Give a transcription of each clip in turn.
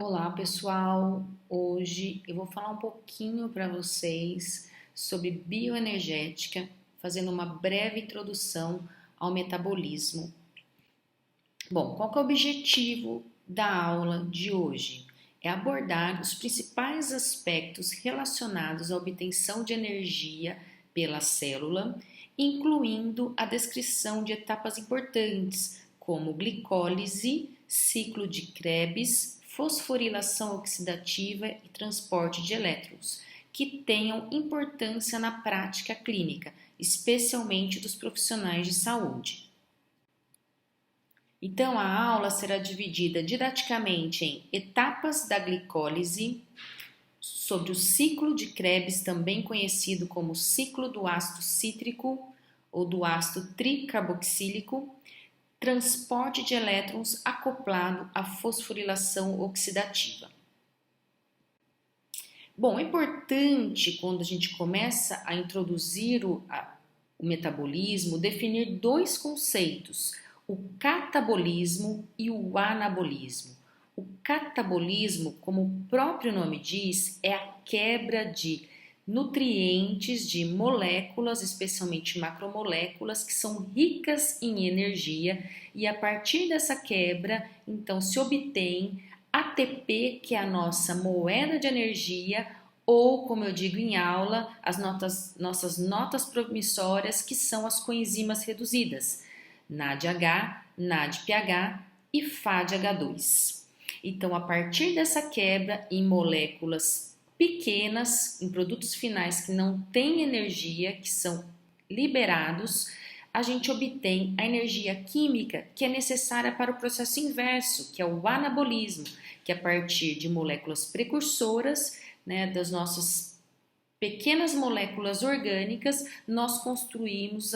Olá, pessoal! Hoje eu vou falar um pouquinho para vocês sobre bioenergética, fazendo uma breve introdução ao metabolismo. Bom, qual que é o objetivo da aula de hoje? É abordar os principais aspectos relacionados à obtenção de energia pela célula, incluindo a descrição de etapas importantes, como glicólise, ciclo de Krebs, fosforilação oxidativa e transporte de elétrons, que tenham importância na prática clínica, especialmente dos profissionais de saúde. Então, a aula será dividida didaticamente em etapas da glicólise, sobre o ciclo de Krebs, também conhecido como ciclo do ácido cítrico ou do ácido tricarboxílico, transporte de elétrons acoplado à fosforilação oxidativa. Bom, é importante quando a gente começa a introduzir o metabolismo, definir dois conceitos: o catabolismo e o anabolismo. O catabolismo, como o próprio nome diz, é a quebra de nutrientes de moléculas, especialmente macromoléculas, que são ricas em energia, e a partir dessa quebra, então se obtém ATP, que é a nossa moeda de energia, ou, como eu digo em aula, as nossas notas promissórias, que são as coenzimas reduzidas, NADH, NADPH e FADH2. Então, a partir dessa quebra em moléculas pequenas, em produtos finais que não têm energia, que são liberados, a gente obtém a energia química que é necessária para o processo inverso, que é o anabolismo, que é a partir de moléculas precursoras, né, das nossas pequenas moléculas orgânicas, nós construímos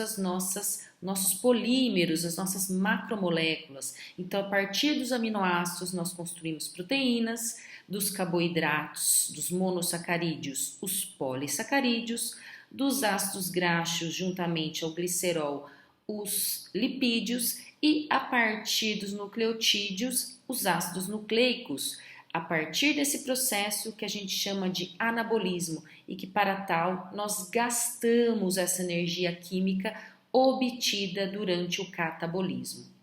nossos polímeros, as nossas macromoléculas. Então, a partir dos aminoácidos, nós construímos proteínas, dos carboidratos, dos monossacarídeos, os polissacarídeos, dos ácidos graxos, juntamente ao glicerol, os lipídios, e a partir dos nucleotídeos, os ácidos nucleicos, a partir desse processo que a gente chama de anabolismo, e que para tal nós gastamos essa energia química obtida durante o catabolismo.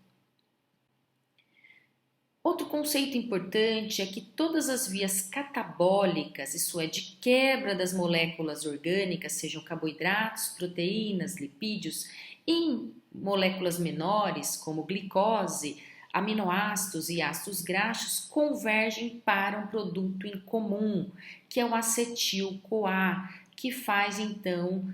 Outro conceito importante é que todas as vias catabólicas, isso é, de quebra das moléculas orgânicas, sejam carboidratos, proteínas, lipídios, em moléculas menores, como glicose, aminoácidos e ácidos graxos, convergem para um produto em comum, que é o acetil-CoA, que faz então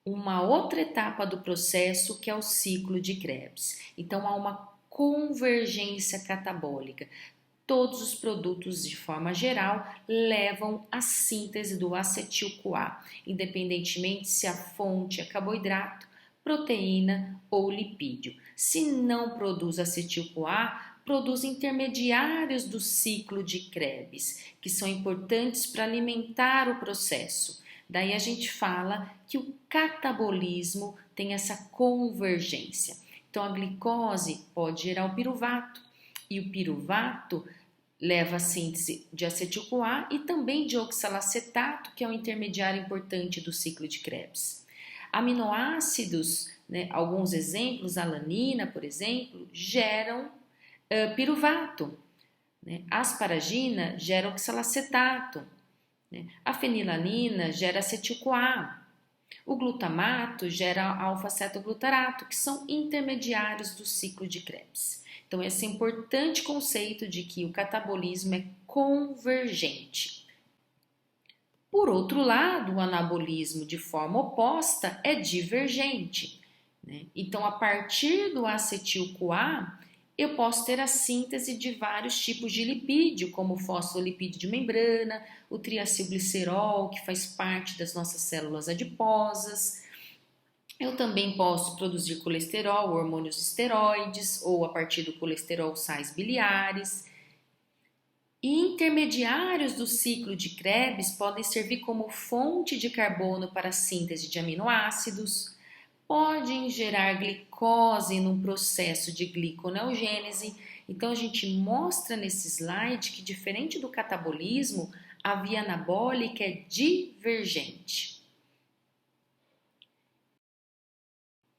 uma outra etapa do processo, que é o ciclo de Krebs. Então, há uma convergência catabólica. Todos os produtos, de forma geral, levam à síntese do acetil-CoA, independentemente se a fonte é carboidrato, proteína ou lipídio. Se não produz acetil-CoA, produz intermediários do ciclo de Krebs, que são importantes para alimentar o processo. Daí a gente fala que o catabolismo tem essa convergência. Então, a glicose pode gerar o piruvato, e o piruvato leva à síntese de acetil-CoA e também de oxalacetato, que é um intermediário importante do ciclo de Krebs. Aminoácidos, né, alguns exemplos, a alanina, por exemplo, geram piruvato. Né? A asparagina gera oxalacetato. Né? A fenilalina gera acetil-CoA. O glutamato gera alfa-cetoglutarato, que são intermediários do ciclo de Krebs. Então, esse importante conceito de que o catabolismo é convergente. Por outro lado, o anabolismo, de forma oposta, é divergente. Né? Então, a partir do acetil-CoA, eu posso ter a síntese de vários tipos de lipídio, como o fosfolipídio de membrana, o triacilglicerol, que faz parte das nossas células adiposas. Eu também posso produzir colesterol, hormônios esteroides, ou a partir do colesterol, sais biliares. E intermediários do ciclo de Krebs podem servir como fonte de carbono para a síntese de aminoácidos, podem gerar glicose num processo de gliconeogênese Então a gente mostra nesse slide que, diferente do catabolismo, a via anabólica é divergente.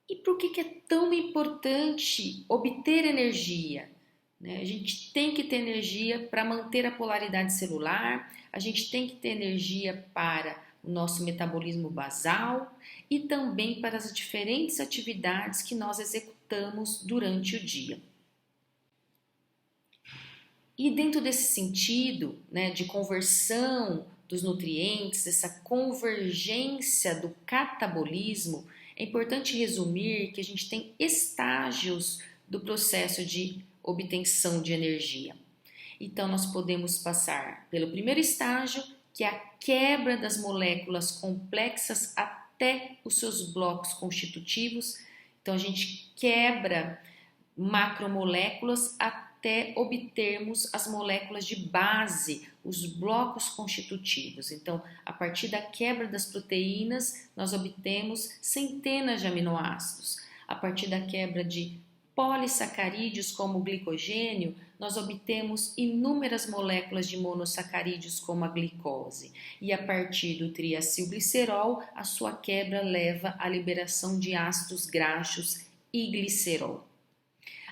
E por que é tão importante obter energia? A gente tem que ter energia para manter a polaridade celular, a gente tem que ter energia para o nosso metabolismo basal e também para as diferentes atividades que nós executamos durante o dia. E dentro desse sentido, de conversão dos nutrientes, essa convergência do catabolismo, é importante resumir que a gente tem estágios do processo de obtenção de energia. Então, nós podemos passar pelo primeiro estágio, que é a quebra das moléculas complexas até os seus blocos constitutivos. Então, a gente quebra macromoléculas até obtermos as moléculas de base, os blocos constitutivos. Então, a partir da quebra das proteínas, nós obtemos centenas de aminoácidos. A partir da quebra de polissacarídeos como o glicogênio, nós obtemos inúmeras moléculas de monossacarídeos como a glicose. E a partir do triacilglicerol, a sua quebra leva à liberação de ácidos graxos e glicerol.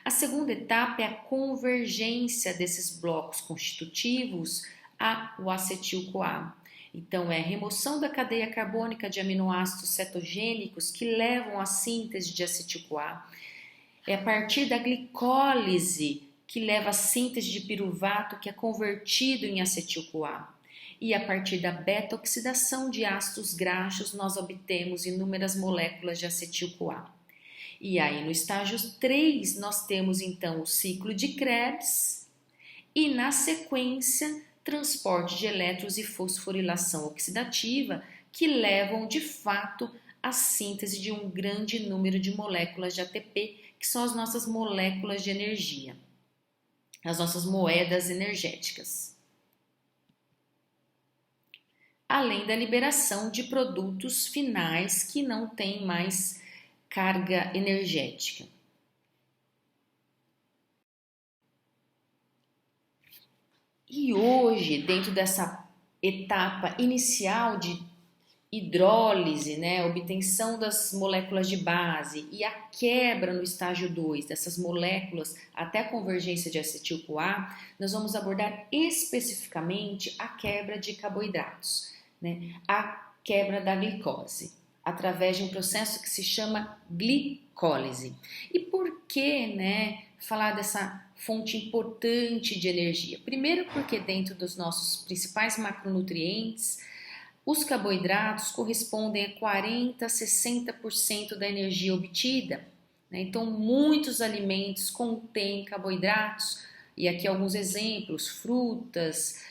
A segunda etapa é a convergência desses blocos constitutivos ao acetil-CoA. Então, é a remoção da cadeia carbônica de aminoácidos cetogênicos que levam à síntese de acetil-CoA. É a partir da glicólise que leva à síntese de piruvato, que é convertido em acetil-CoA. E a partir da beta-oxidação de ácidos graxos, nós obtemos inúmeras moléculas de acetil-CoA. E aí, no estágio 3, nós temos então o ciclo de Krebs e, na sequência, transporte de elétrons e fosforilação oxidativa, que levam de fato à síntese de um grande número de moléculas de ATP, que são as nossas moléculas de energia, as nossas moedas energéticas. Além da liberação de produtos finais que não têm mais carga energética. E hoje, dentro dessa etapa inicial de hidrólise, obtenção das moléculas de base e a quebra no estágio 2 dessas moléculas até a convergência de acetil-CoA, nós vamos abordar especificamente a quebra de carboidratos, a quebra da glicose, através de um processo que se chama glicólise. E por que, falar dessa fonte importante de energia? Primeiro, porque dentro dos nossos principais macronutrientes, os carboidratos correspondem a 40% a 60% da energia obtida. Então, muitos alimentos contêm carboidratos, e aqui alguns exemplos: frutas,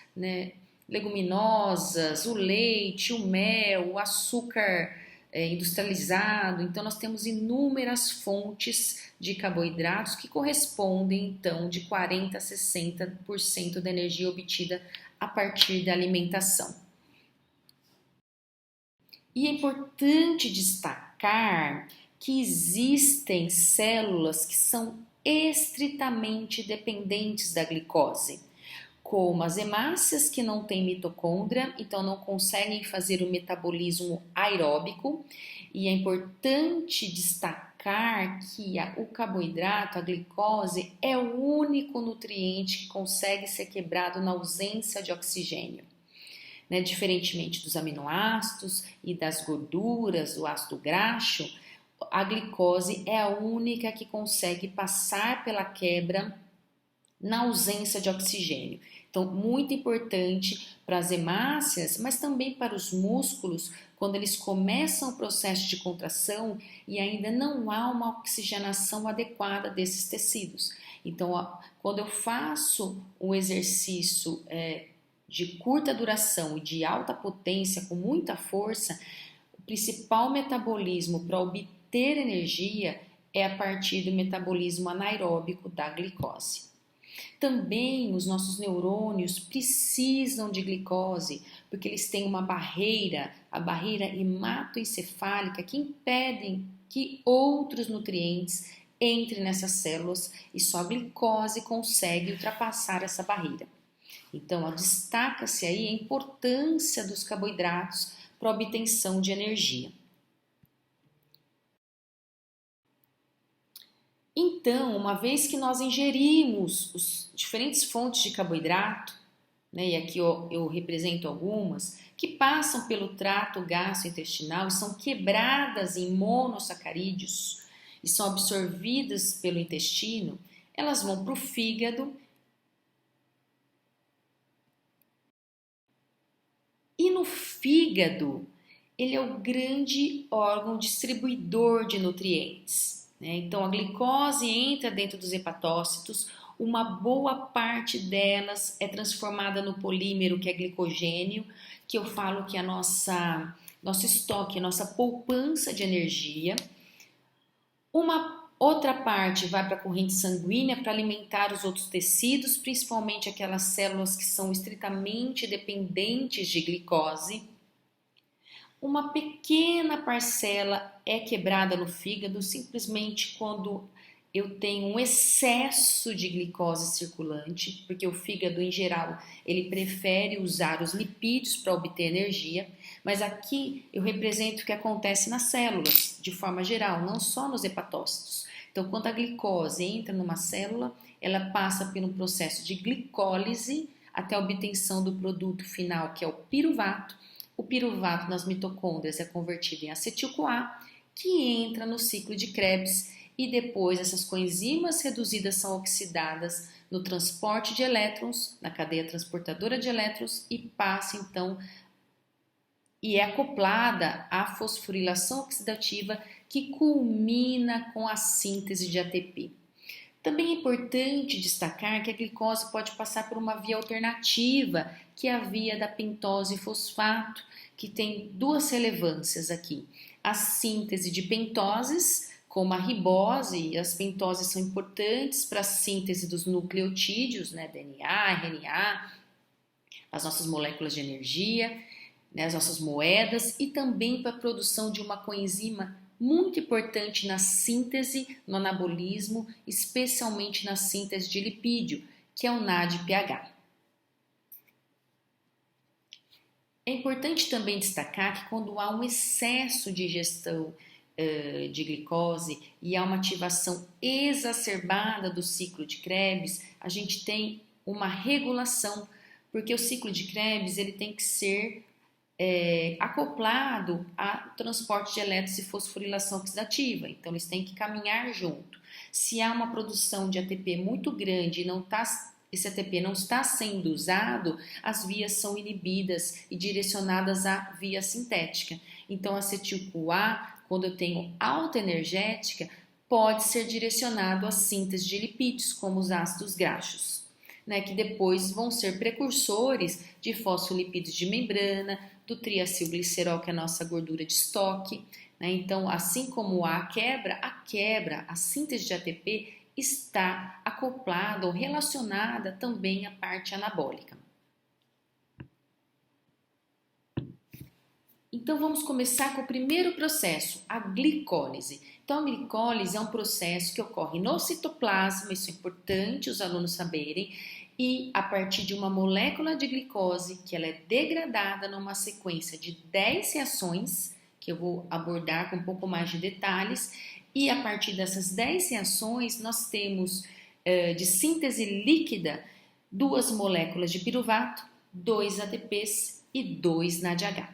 leguminosas, o leite, o mel, o açúcar industrializado. Então, nós temos inúmeras fontes de carboidratos que correspondem, então, de 40% a 60% da energia obtida a partir da alimentação. E é importante destacar que existem células que são estritamente dependentes da glicose, como as hemácias, que não têm mitocôndria, então não conseguem fazer o metabolismo aeróbico. E é importante destacar que o carboidrato, a glicose, é o único nutriente que consegue ser quebrado na ausência de oxigênio. Diferentemente dos aminoácidos e das gorduras, do ácido graxo, a glicose é a única que consegue passar pela quebra na ausência de oxigênio. Então, muito importante para as hemácias, mas também para os músculos, quando eles começam o processo de contração e ainda não há uma oxigenação adequada desses tecidos. Então, quando eu faço um exercício de curta duração e de alta potência, com muita força, o principal metabolismo para obter energia é a partir do metabolismo anaeróbico da glicose. Também os nossos neurônios precisam de glicose, porque eles têm uma barreira, a barreira hematoencefálica, que impede que outros nutrientes entre nessas células e só a glicose consegue ultrapassar essa barreira. Então, destaca-se aí a importância dos carboidratos para a obtenção de energia. Então, uma vez que nós ingerimos os diferentes fontes de carboidrato, né, e aqui eu represento algumas, que passam pelo trato gastrointestinal e são quebradas em monossacarídeos e são absorvidas pelo intestino, elas vão para o fígado. E no fígado, ele é o grande órgão distribuidor de nutrientes, né? Então, a glicose entra dentro dos hepatócitos, uma boa parte delas é transformada no polímero, que é glicogênio, que eu falo que é nosso estoque, a nossa poupança de energia. Uma outra parte vai para a corrente sanguínea para alimentar os outros tecidos, principalmente aquelas células que são estritamente dependentes de glicose. Uma pequena parcela é quebrada no fígado simplesmente quando eu tenho um excesso de glicose circulante, porque o fígado em geral ele prefere usar os lipídios para obter energia, mas aqui eu represento o que acontece nas células de forma geral, não só nos hepatócitos. Então, quando a glicose entra numa célula, ela passa por um processo de glicólise até a obtenção do produto final, que é o piruvato. O piruvato nas mitocôndrias é convertido em acetil-CoA, que entra no ciclo de Krebs e depois essas coenzimas reduzidas são oxidadas no transporte de elétrons, na cadeia transportadora de elétrons e passa então e é acoplada à fosforilação oxidativa que culmina com a síntese de ATP. Também é importante destacar que a glicose pode passar por uma via alternativa, que é a via da pentose fosfato, que tem duas relevâncias aqui. A síntese de pentoses, como a ribose, e as pentoses são importantes para a síntese dos nucleotídeos, né, DNA, RNA, as nossas moléculas de energia, né, as nossas moedas, e também para a produção de uma coenzima muito importante na síntese, no anabolismo, especialmente na síntese de lipídio, que é o NADPH. É importante também destacar que quando há um excesso de ingestão de glicose e há uma ativação exacerbada do ciclo de Krebs, a gente tem uma regulação, porque o ciclo de Krebs ele tem que ser acoplado ao transporte de elétrons e fosforilação oxidativa, então eles têm que caminhar junto. Se há uma produção de ATP muito grande e esse ATP não está sendo usado, as vias são inibidas e direcionadas à via sintética. Então, a acetil-CoA, quando eu tenho alta energética, pode ser direcionado à síntese de lipídios, como os ácidos graxos, né, que depois vão ser precursores de fosfolipídios de membrana, do triacilglicerol, que é a nossa gordura de estoque, né? Então, assim como há a síntese de ATP está acoplada ou relacionada também à parte anabólica. Então, vamos começar com o primeiro processo, a glicólise. Então, a glicólise é um processo que ocorre no citoplasma, isso é importante os alunos saberem, e a partir de uma molécula de glicose que ela é degradada numa sequência de 10 reações, que eu vou abordar com um pouco mais de detalhes, e a partir dessas 10 reações nós temos de síntese líquida 2 moléculas de piruvato, 2 ATPs e 2 NADH.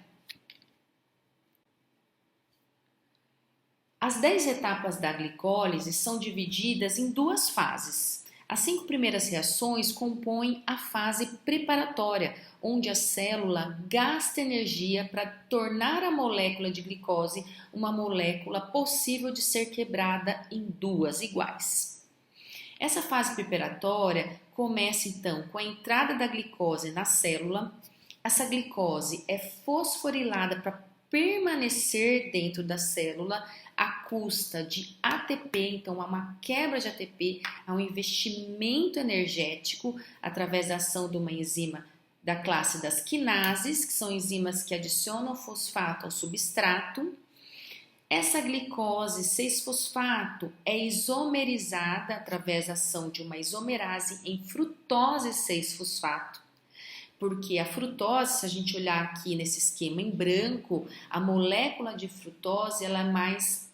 As 10 etapas da glicólise são divididas em 2 fases. As 5 primeiras reações compõem a fase preparatória, onde a célula gasta energia para tornar a molécula de glicose uma molécula possível de ser quebrada em 2 iguais. Essa fase preparatória começa então com a entrada da glicose na célula. Essa glicose é fosforilada para permanecer dentro da célula à custa de ATP, então há uma quebra de ATP, há um investimento energético através da ação de uma enzima da classe das quinases, que são enzimas que adicionam fosfato ao substrato, Essa glicose 6-fosfato é isomerizada através da ação de uma isomerase em frutose 6-fosfato, porque a frutose, se a gente olhar aqui nesse esquema em branco, a molécula de frutose ela é mais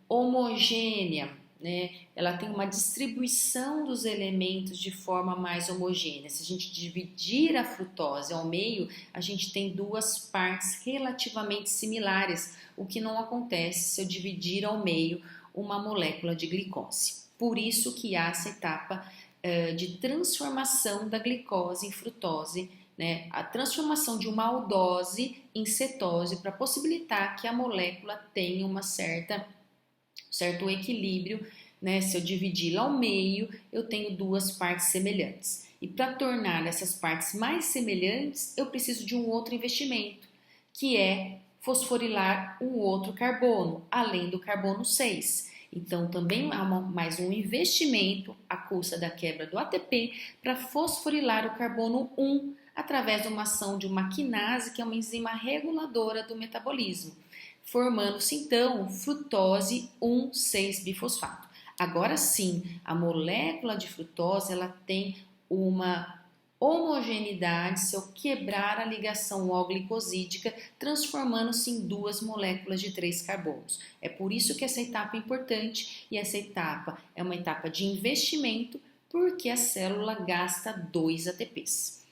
homogênea, né? Ela tem uma distribuição dos elementos de forma mais homogênea. Se a gente dividir a frutose ao meio, a gente tem duas partes relativamente similares, o que não acontece se eu dividir ao meio uma molécula de glicose. Por isso que há essa etapa de transformação da glicose em frutose, né? A transformação de uma aldose em cetose para possibilitar que a molécula tenha uma certo equilíbrio, né? Se eu dividi-la ao meio, eu tenho duas partes semelhantes. E para tornar essas partes mais semelhantes, eu preciso de um outro investimento, que é fosforilar um outro carbono, além do carbono 6. Então, também há mais um investimento à custa da quebra do ATP para fosforilar o carbono 1 através de uma ação de uma quinase, que é uma enzima reguladora do metabolismo, formando-se então frutose 1,6-bifosfato. Agora sim, a molécula de frutose ela tem uma homogeneidade se eu quebrar a ligação O-glicosídica, transformando-se em duas moléculas de 3 carbonos. É por isso que essa etapa é importante e essa etapa é uma etapa de investimento, porque a célula gasta 2 ATPs.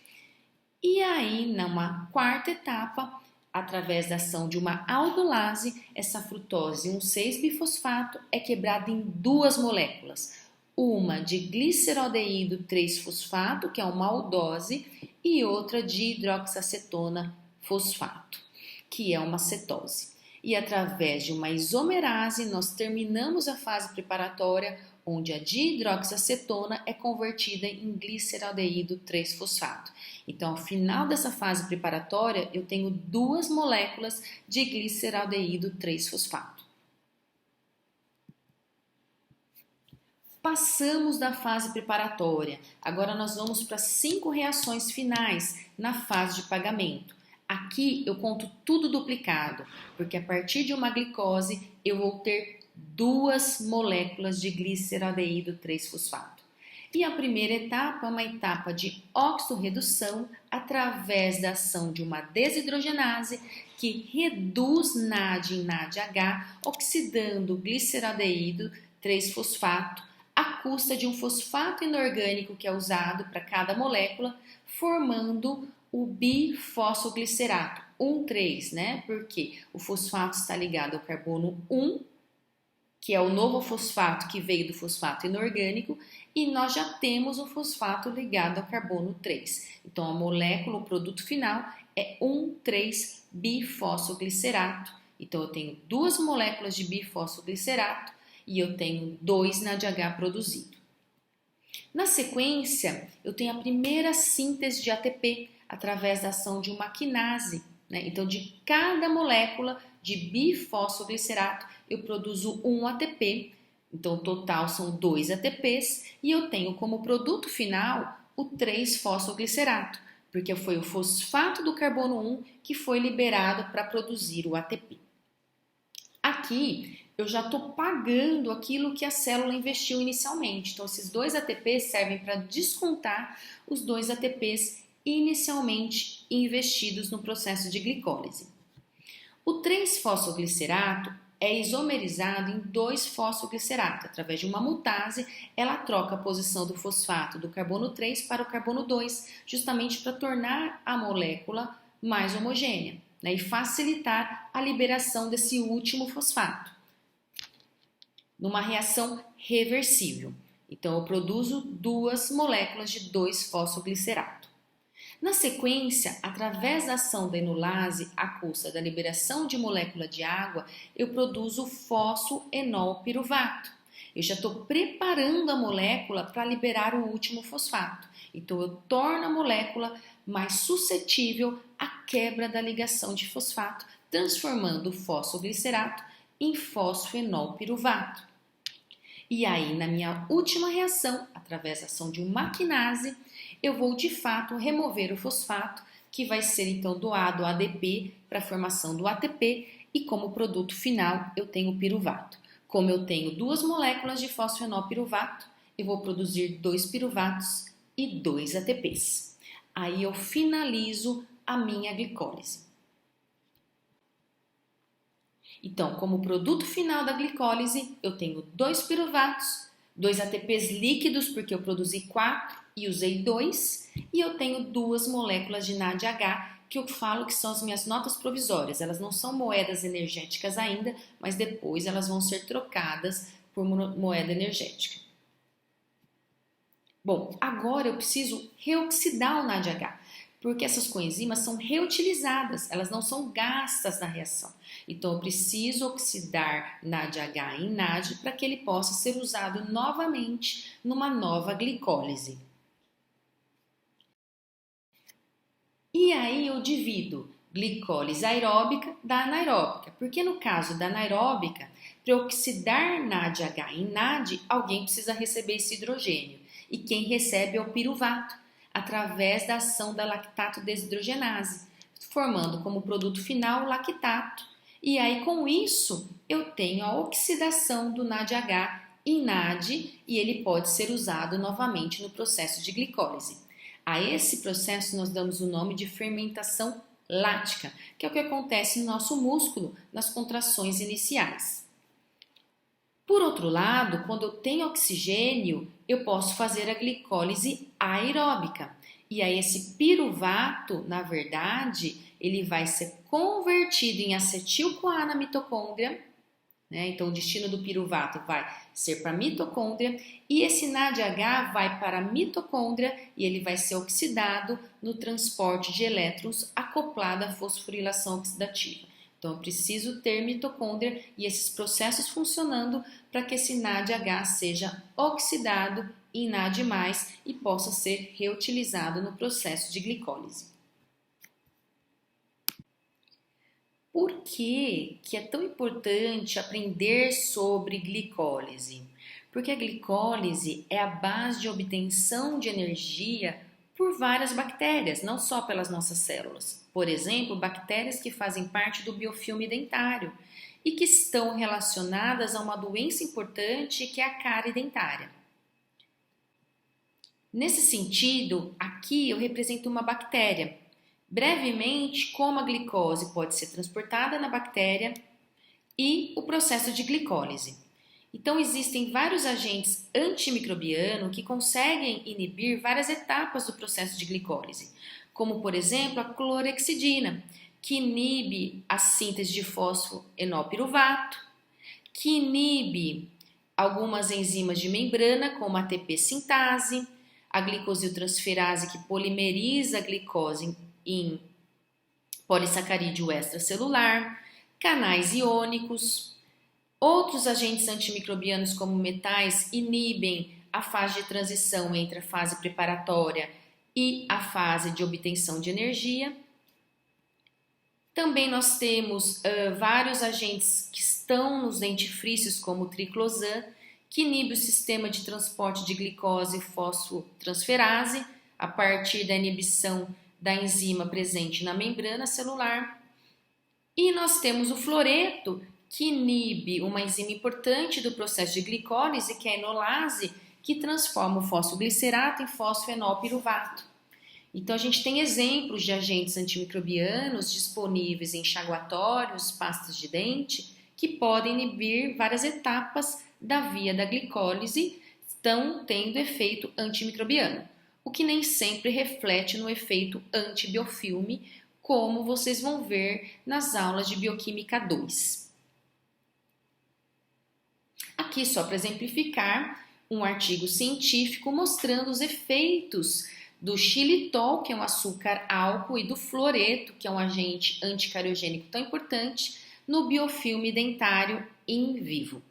E aí, numa quarta etapa, através da ação de uma aldolase, essa frutose 1,6-bifosfato é quebrada em duas moléculas, uma de gliceraldeído 3-fosfato, que é uma aldose, e outra de hidroxacetona fosfato, que é uma cetose. E através de uma isomerase, nós terminamos a fase preparatória, onde a dihidroxacetona é convertida em gliceraldeído 3-fosfato. Então, ao final dessa fase preparatória, eu tenho duas moléculas de gliceraldeído 3-fosfato. Passamos da fase preparatória. Agora nós vamos para 5 reações finais na fase de pagamento. Aqui eu conto tudo duplicado, porque a partir de uma glicose eu vou ter duas moléculas de gliceraldeído 3-fosfato. E a primeira etapa é uma etapa de oxorredução através da ação de uma desidrogenase que reduz NAD em NADH, oxidando o gliceraldeído 3-fosfato à custa de um fosfato inorgânico que é usado para cada molécula, formando o bifosfoglicerato 1,3, né? Porque o fosfato está ligado ao carbono 1, que é o novo fosfato que veio do fosfato inorgânico, e nós já temos o fosfato ligado ao carbono 3. Então, a molécula, o produto final, é 1,3-bifosfoglicerato. Então, eu tenho duas moléculas de bifosfoglicerato e eu tenho 2 NADH produzido. Na sequência, eu tenho a primeira síntese de ATP através da ação de uma quinase, né? Então, de cada molécula de bifosfoglicerato, eu produzo 1 ATP, então o total são 2 ATPs, e eu tenho como produto final o 3-fosfoglicerato, porque foi o fosfato do carbono 1 que foi liberado para produzir o ATP. Aqui eu já estou pagando aquilo que a célula investiu inicialmente, então esses 2 ATPs servem para descontar os 2 ATPs inicialmente investidos no processo de glicólise. O 3-fosfoglicerato é isomerizado em 2-fosfoglicerato. Através de uma mutase, ela troca a posição do fosfato do carbono 3 para o carbono 2, justamente para tornar a molécula mais homogênea, né, e facilitar a liberação desse último fosfato, numa reação reversível. Então, eu produzo duas moléculas de 2-fosfoglicerato. Na sequência, através da ação da enolase à custa da liberação de molécula de água, eu produzo fosfoenolpiruvato. Eu já estou preparando a molécula para liberar o último fosfato. Então, eu torno a molécula mais suscetível à quebra da ligação de fosfato, transformando o fosfoglicerato em fosfoenolpiruvato. E aí, na minha última reação, através da ação de uma quinase, eu vou de fato remover o fosfato, que vai ser então doado ao ADP para a formação do ATP, e como produto final eu tenho o piruvato. Como eu tenho 2 moléculas de fosfenolpiruvato, eu vou produzir 2 piruvatos e 2 ATPs. Aí eu finalizo a minha glicólise. Então, como produto final da glicólise, eu tenho 2 piruvatos, 2 ATPs líquidos, porque eu produzi 4 e usei 2, e eu tenho 2 moléculas de NADH, que eu falo que são as minhas notas provisórias. Elas não são moedas energéticas ainda, mas depois elas vão ser trocadas por moeda energética. Bom, agora eu preciso reoxidar o NADH, porque essas coenzimas são reutilizadas, elas não são gastas na reação. Então eu preciso oxidar NADH em NAD para que ele possa ser usado novamente numa nova glicólise. E aí eu divido glicólise aeróbica da anaeróbica, porque no caso da anaeróbica, para oxidar NADH em NAD, alguém precisa receber esse hidrogênio. E quem recebe é o piruvato, através da ação da lactato desidrogenase, formando como produto final o lactato. E aí com isso eu tenho a oxidação do NADH em NAD e ele pode ser usado novamente no processo de glicólise. A esse processo nós damos o nome de fermentação lática, que é o que acontece no nosso músculo nas contrações iniciais. Por outro lado, quando eu tenho oxigênio, eu posso fazer a glicólise aeróbica. E aí esse piruvato, na verdade, ele vai ser convertido em acetil-CoA na mitocôndria, né? Então o destino do piruvato vai ser para a mitocôndria e esse NADH vai para a mitocôndria e ele vai ser oxidado no transporte de elétrons acoplado à fosforilação oxidativa. Então eu preciso ter mitocôndria e esses processos funcionando para que esse NADH seja oxidado em NAD+, e possa ser reutilizado no processo de glicólise. Por que é tão importante aprender sobre glicólise? Porque a glicólise é a base de obtenção de energia por várias bactérias, não só pelas nossas células. Por exemplo, bactérias que fazem parte do biofilme dentário e que estão relacionadas a uma doença importante que é a cárie dentária. Nesse sentido, aqui eu represento uma bactéria. Brevemente, como a glicose pode ser transportada na bactéria e o processo de glicólise. Então, existem vários agentes antimicrobianos que conseguem inibir várias etapas do processo de glicólise, como, por exemplo, a clorexidina, que inibe a síntese de fosfoenolpiruvato, que inibe algumas enzimas de membrana, como a ATP sintase, a glicosiltransferase, que polimeriza a glicose em polissacarídeo extracelular, canais iônicos. Outros agentes antimicrobianos, como metais, inibem a fase de transição entre a fase preparatória e a fase de obtenção de energia. Também nós temos vários agentes que estão nos dentifrícios, como o triclosan, que inibe o sistema de transporte de glicose fosfotransferase a partir da inibição da enzima presente na membrana celular. E nós temos o fluoreto, que inibe uma enzima importante do processo de glicólise, que é a enolase, que transforma o fosfoglicerato em fosfenolpiruvato. Então, a gente tem exemplos de agentes antimicrobianos disponíveis em enxaguatórios, pastas de dente, que podem inibir várias etapas da via da glicólise, estão tendo efeito antimicrobiano, o que nem sempre reflete no efeito antibiofilme, como vocês vão ver nas aulas de Bioquímica 2. Aqui, só para exemplificar, um artigo científico mostrando os efeitos do xilitol, que é um açúcar álcool, e do fluoreto, que é um agente anticariogênico tão importante, no biofilme dentário in vivo.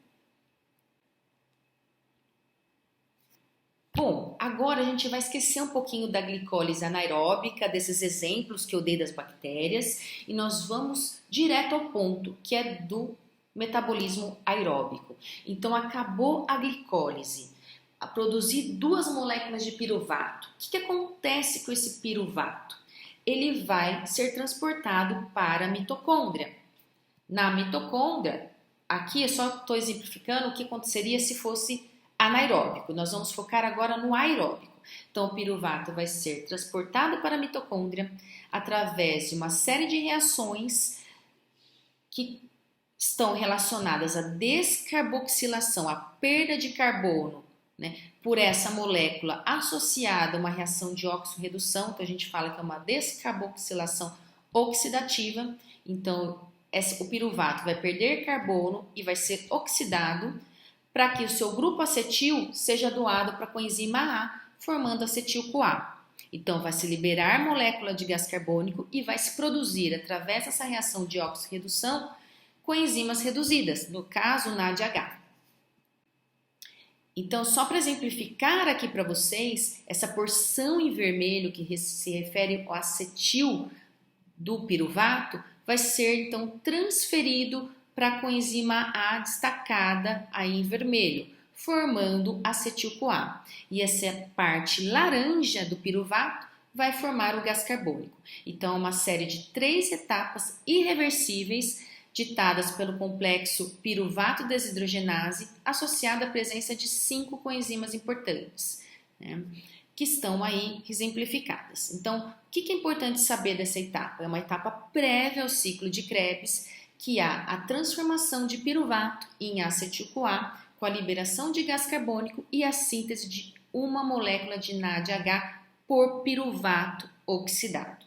Bom, agora a gente vai esquecer um pouquinho da glicólise anaeróbica, desses exemplos que eu dei das bactérias, e nós vamos direto ao ponto, que é do metabolismo aeróbico. Então, acabou a glicólise, a produzir 2 moléculas de piruvato. O que acontece com esse piruvato? Ele vai ser transportado para a mitocôndria. Na mitocôndria, aqui eu só estou exemplificando o que aconteceria se fosse anaeróbico. Nós vamos focar agora no aeróbico. Então, o piruvato vai ser transportado para a mitocôndria através de uma série de reações que estão relacionadas à descarboxilação, à perda de carbono, né, por essa molécula associada a uma reação de oxirredução. Então, a gente fala que é uma descarboxilação oxidativa. Então, o piruvato vai perder carbono e vai ser oxidado para que o seu grupo acetil seja doado para a coenzima A, formando acetil-CoA. Então, vai se liberar molécula de gás carbônico e vai se produzir, através dessa reação de oxirredução, coenzimas reduzidas, no caso, NADH. Então, só para exemplificar aqui para vocês, essa porção em vermelho que se refere ao acetil do piruvato, vai ser então transferido para a coenzima A destacada aí em vermelho, formando acetil-CoA. E essa parte laranja do piruvato vai formar o gás carbônico. Então, é uma série de 3 etapas irreversíveis ditadas pelo complexo piruvato desidrogenase, associada à presença de 5 coenzimas importantes, né, que estão aí exemplificadas. Então, o que é importante saber dessa etapa? É uma etapa prévia ao ciclo de Krebs, que há a transformação de piruvato em acetil-CoA, com a liberação de gás carbônico e a síntese de uma molécula de NADH por piruvato oxidado.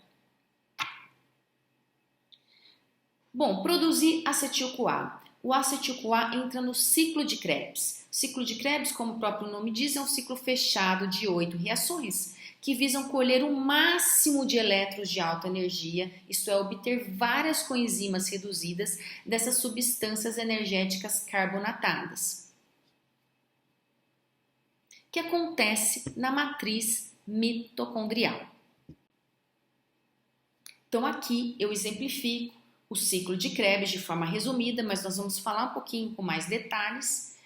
Bom, produzir acetil-CoA. O acetil-CoA entra no ciclo de Krebs. O ciclo de Krebs, como o próprio nome diz, é um ciclo fechado de 8 reações que visam colher o máximo de elétrons de alta energia, isto é, obter várias coenzimas reduzidas dessas substâncias energéticas carbonatadas, que acontece na matriz mitocondrial. Então, aqui eu exemplifico o ciclo de Krebs de forma resumida, mas nós vamos falar um pouquinho com mais detalhes.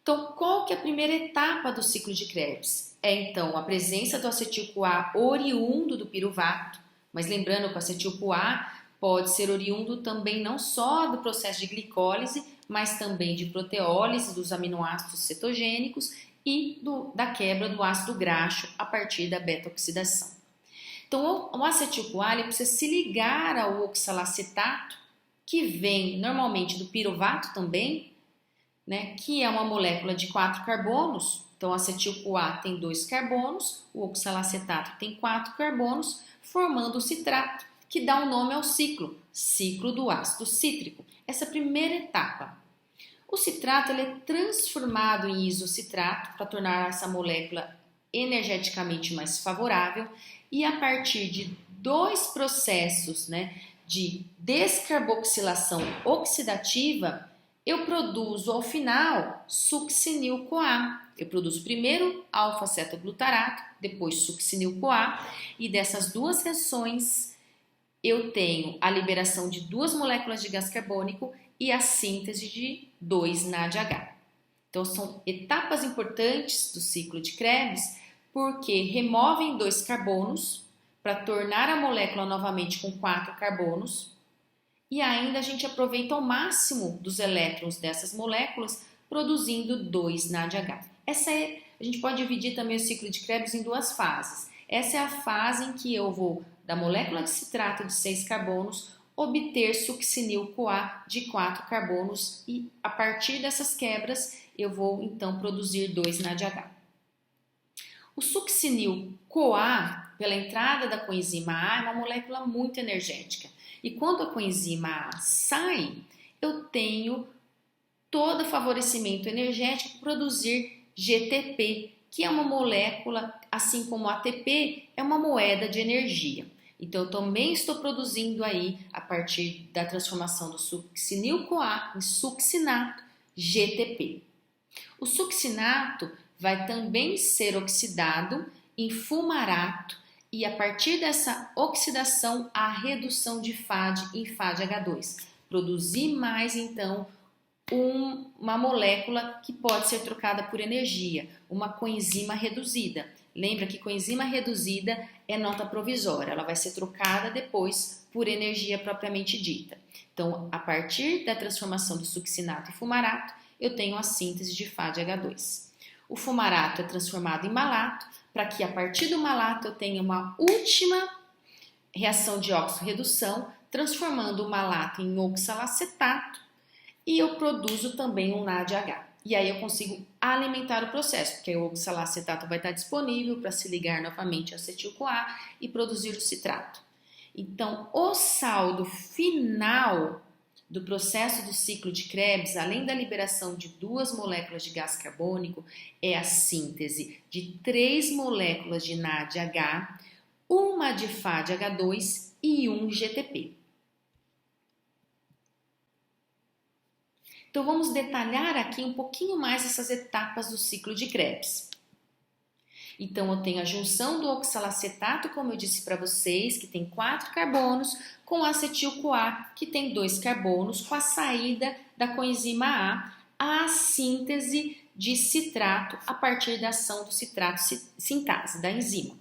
Então, qual que é a primeira etapa do ciclo de Krebs? É, então, a presença do acetil-CoA oriundo do piruvato, mas lembrando que o acetil-CoA pode ser oriundo também não só do processo de glicólise, mas também de proteólise dos aminoácidos cetogênicos e da quebra do ácido graxo a partir da beta-oxidação. Então, o acetil-CoA precisa se ligar ao oxalacetato, que vem normalmente do piruvato também, né, que é uma molécula de 4 carbonos. Então, o acetil-CoA tem 2 carbonos, o oxalacetato tem 4 carbonos, formando o citrato, que dá o nome ao ciclo, ciclo do ácido cítrico. Essa é a primeira etapa. O citrato é transformado em isocitrato para tornar essa molécula energeticamente mais favorável, e a partir de 2 processos, né, de descarboxilação oxidativa, eu produzo ao final succinil-CoA. Eu produzo primeiro alfa-cetoglutarato, depois succinil-CoA, e dessas 2 reações eu tenho a liberação de 2 moléculas de gás carbônico e a síntese de 2 NADH. Então, são etapas importantes do ciclo de Krebs, porque removem 2 carbonos para tornar a molécula novamente com 4 carbonos, e ainda a gente aproveita ao máximo dos elétrons dessas moléculas, produzindo 2 NADH. A gente pode dividir também o ciclo de Krebs em 2 fases. Essa é a fase em que eu vou, da molécula de citrato de 6 carbonos, obter succinil-CoA de 4 carbonos, e a partir dessas quebras eu vou então produzir 2 NADH. O succinil-CoA, pela entrada da coenzima A, é uma molécula muito energética. E quando a coenzima A sai, eu tenho todo o favorecimento energético para produzir GTP, que é uma molécula, assim como a ATP, é uma moeda de energia. Então, eu também estou produzindo aí, a partir da transformação do succinil-CoA em succinato, GTP. O succinato vai também ser oxidado em fumarato, e a partir dessa oxidação, a redução de FAD em FADH2. Produzir mais, então, uma molécula que pode ser trocada por energia, uma coenzima reduzida. Lembra que coenzima reduzida é nota provisória, ela vai ser trocada depois por energia propriamente dita. Então, a partir da transformação do succinato em fumarato, eu tenho a síntese de FADH2. O fumarato é transformado em malato, para que a partir do malato eu tenha uma última reação de oxirredução, transformando o malato em oxalacetato, e eu produzo também um NADH. E aí eu consigo alimentar o processo, porque o oxalacetato vai estar disponível para se ligar novamente ao acetil-CoA e produzir o citrato. Então, o saldo final do processo do ciclo de Krebs, além da liberação de 2 moléculas de gás carbônico, é a síntese de 3 moléculas de NADH, uma de FADH2 e um GTP. Então, vamos detalhar aqui um pouquinho mais essas etapas do ciclo de Krebs. Então, eu tenho a junção do oxalacetato, como eu disse para vocês, que tem 4 carbonos, com acetil-CoA, que tem 2 carbonos, com a saída da coenzima A, a síntese de citrato a partir da ação do citrato sintase, da enzima.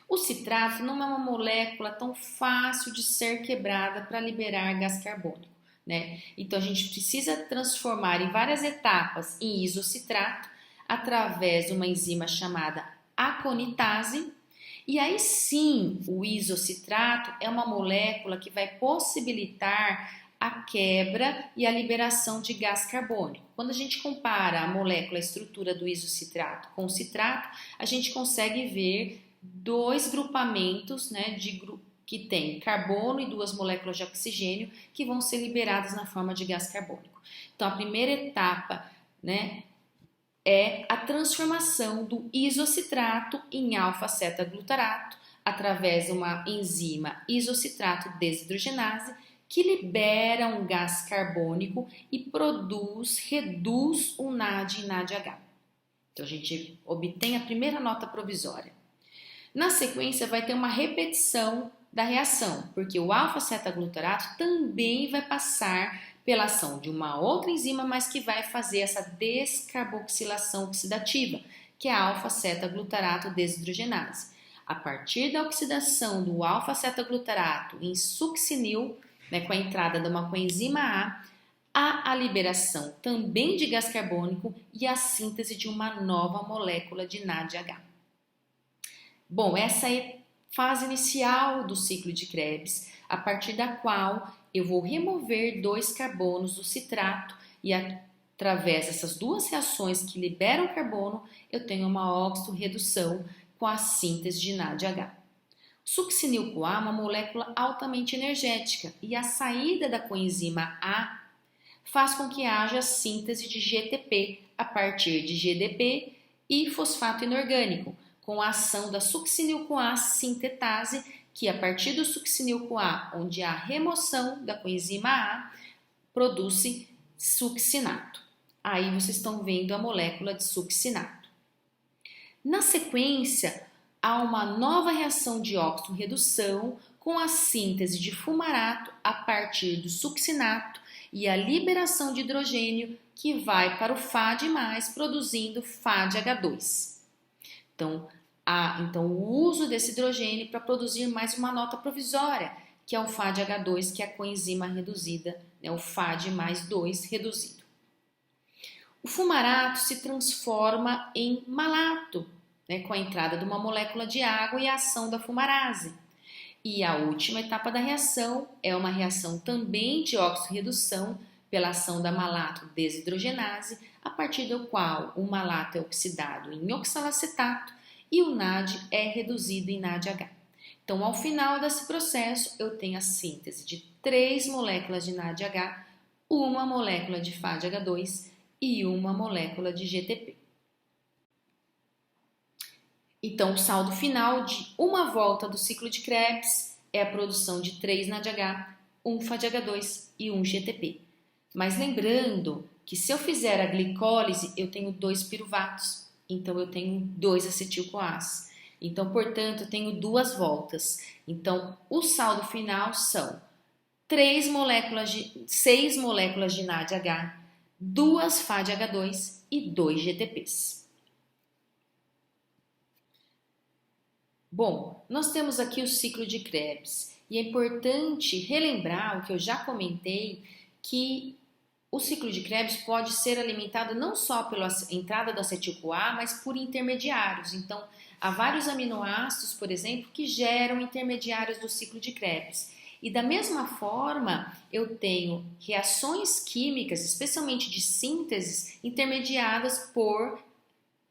O citrato não é uma molécula tão fácil de ser quebrada para liberar gás carbônico, né? Então, a gente precisa transformar em várias etapas em isocitrato através de uma enzima chamada aconitase. E aí sim, o isocitrato é uma molécula que vai possibilitar a quebra e a liberação de gás carbônico. Quando a gente compara a molécula, a estrutura do isocitrato com o citrato, a gente consegue ver 2 grupamentos, né, que tem carbono e 2 moléculas de oxigênio que vão ser liberadas na forma de gás carbônico. Então, a primeira etapa, né, é a transformação do isocitrato em alfa-cetaglutarato através de uma enzima isocitrato desidrogenase que libera um gás carbônico e reduz o NAD em NADH. Então, a gente obtém a primeira nota provisória. Na sequência, vai ter uma repetição da reação, porque o alfa-cetaglutarato também vai passar pela ação de uma outra enzima, mas que vai fazer essa descarboxilação oxidativa, que é a alfa-cetaglutarato desidrogenase. A partir da oxidação do alfa-cetaglutarato em succinil, né, com a entrada de uma coenzima A, há a liberação também de gás carbônico e a síntese de uma nova molécula de NADH. Bom, essa é a fase inicial do ciclo de Krebs, a partir da qual eu vou remover 2 carbonos do citrato e através dessas 2 reações que liberam carbono, eu tenho uma oxirredução com a síntese de NADH. O succinil-CoA é uma molécula altamente energética e a saída da coenzima A faz com que haja síntese de GTP a partir de GDP e fosfato inorgânico, com a ação da succinil-CoA sintetase, que a partir do succinil-CoA, onde há remoção da coenzima A, produz succinato. Aí vocês estão vendo a molécula de succinato. Na sequência, há uma nova reação de oxirredução com a síntese de fumarato a partir do succinato e a liberação de hidrogênio que vai para o FAD+, produzindo FADH2. Então, o uso desse hidrogênio para produzir mais uma nota provisória, que é o FADH2, que é a coenzima reduzida, né, o FAD mais 2 reduzido. O fumarato se transforma em malato, né, com a entrada de uma molécula de água e a ação da fumarase. E a última etapa da reação é uma reação também de oxirredução pela ação da malato desidrogenase, a partir do qual o malato é oxidado em oxalacetato e o NAD é reduzido em NADH. Então, ao final desse processo, eu tenho a síntese de 3 moléculas de NADH, uma molécula de FADH2 e uma molécula de GTP. Então, o saldo final de uma volta do ciclo de Krebs é a produção de 3 NADH, 1 FADH2 e 1 GTP. Mas lembrando que se eu fizer a glicólise, eu tenho 2 piruvatos, então eu tenho 2 acetil-CoAs. Então, portanto, eu tenho 2 voltas. Então, o saldo final são 6 moléculas de NADH, 2 FADH2 e 2 GTPs. Bom, nós temos aqui o ciclo de Krebs e é importante relembrar o que eu já comentei, que o ciclo de Krebs pode ser alimentado não só pela entrada do acetil-CoA, mas por intermediários. Então, há vários aminoácidos, por exemplo, que geram intermediários do ciclo de Krebs. E da mesma forma, eu tenho reações químicas, especialmente de síntese, intermediadas por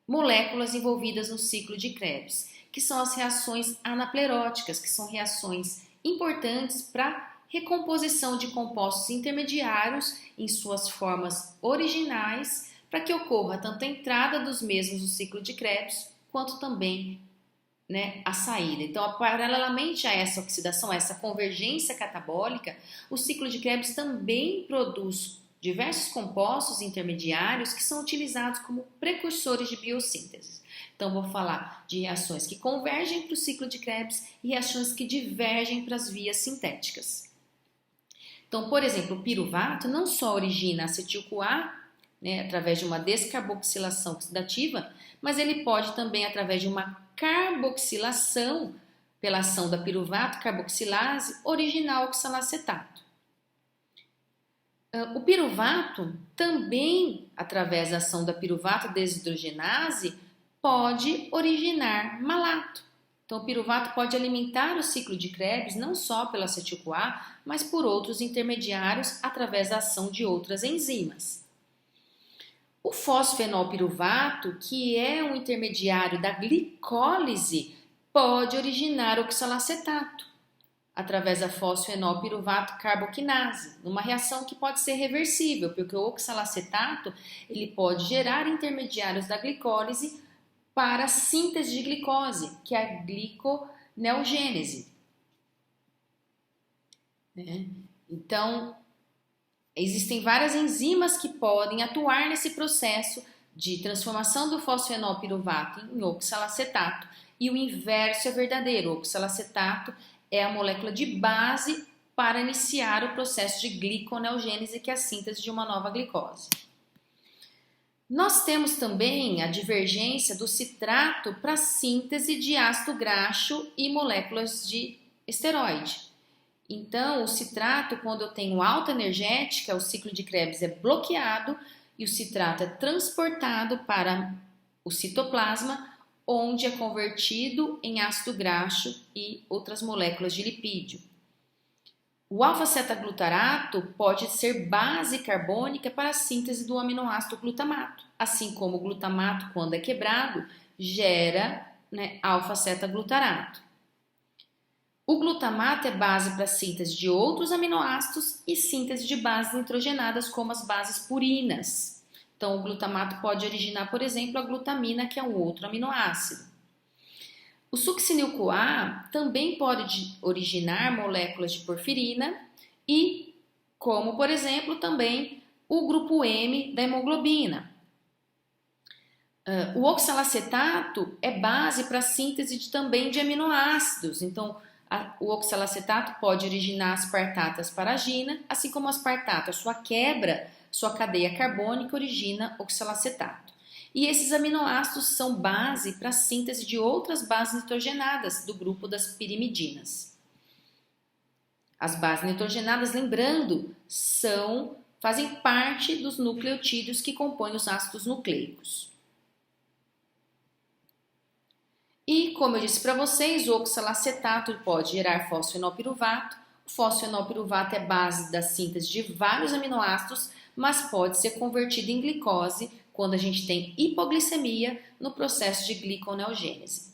moléculas envolvidas no ciclo de Krebs, que são as reações anapleróticas, que são reações importantes para recomposição de compostos intermediários em suas formas originais, para que ocorra tanto a entrada dos mesmos no ciclo de Krebs, quanto também, a saída. Então, paralelamente a essa oxidação, a essa convergência catabólica, o ciclo de Krebs também produz diversos compostos intermediários que são utilizados como precursores de biossíntese. Então, vou falar de reações que convergem para o ciclo de Krebs e reações que divergem para as vias sintéticas. Então, por exemplo, o piruvato não só origina acetil-CoA, através de uma descarboxilação oxidativa, mas ele pode também, através de uma carboxilação, pela ação da piruvato carboxilase, originar oxalacetato. O piruvato também, através da ação da piruvato desidrogenase, pode originar malato. Então, o piruvato pode alimentar o ciclo de Krebs não só pelo acetil-CoA, mas por outros intermediários através da ação de outras enzimas. O fosfenolpiruvato, que é um intermediário da glicólise, pode originar oxalacetato através da fosfenolpiruvato carboquinase, numa reação que pode ser reversível, porque o oxalacetato ele pode gerar intermediários da glicólise para a síntese de glicose, que é a gliconeogênese. Então, existem várias enzimas que podem atuar nesse processo de transformação do fosfenolpiruvato em oxalacetato, e o inverso é verdadeiro. O oxalacetato é a molécula de base para iniciar o processo de gliconeogênese, que é a síntese de uma nova glicose. Nós temos também a divergência do citrato para a síntese de ácido graxo e moléculas de esteroide. Então, o citrato, quando eu tenho alta energética, o ciclo de Krebs é bloqueado e o citrato é transportado para o citoplasma, onde é convertido em ácido graxo e outras moléculas de lipídio. O alfa-cetaglutarato pode ser base carbônica para a síntese do aminoácido glutamato, assim como o glutamato, quando é quebrado, gera alfa-cetaglutarato. O glutamato é base para a síntese de outros aminoácidos e síntese de bases nitrogenadas, como as bases purinas. Então, o glutamato pode originar, por exemplo, a glutamina, que é um outro aminoácido. O succinil-CoA também pode originar moléculas de porfirina e, como, por exemplo, também o grupo M da hemoglobina. O oxalacetato é base para a síntese também de aminoácidos. Então, o oxalacetato pode originar aspartato asparagina, assim como o aspartato, a sua quebra, sua cadeia carbônica origina oxalacetato. E esses aminoácidos são base para a síntese de outras bases nitrogenadas do grupo das pirimidinas. As bases nitrogenadas, lembrando, fazem parte dos nucleotídeos que compõem os ácidos nucleicos. E, como eu disse para vocês, o oxalacetato pode gerar fosfenolpiruvato. O fosfenolpiruvato é base da síntese de vários aminoácidos, mas pode ser convertido em glicose quando a gente tem hipoglicemia no processo de gliconeogênese.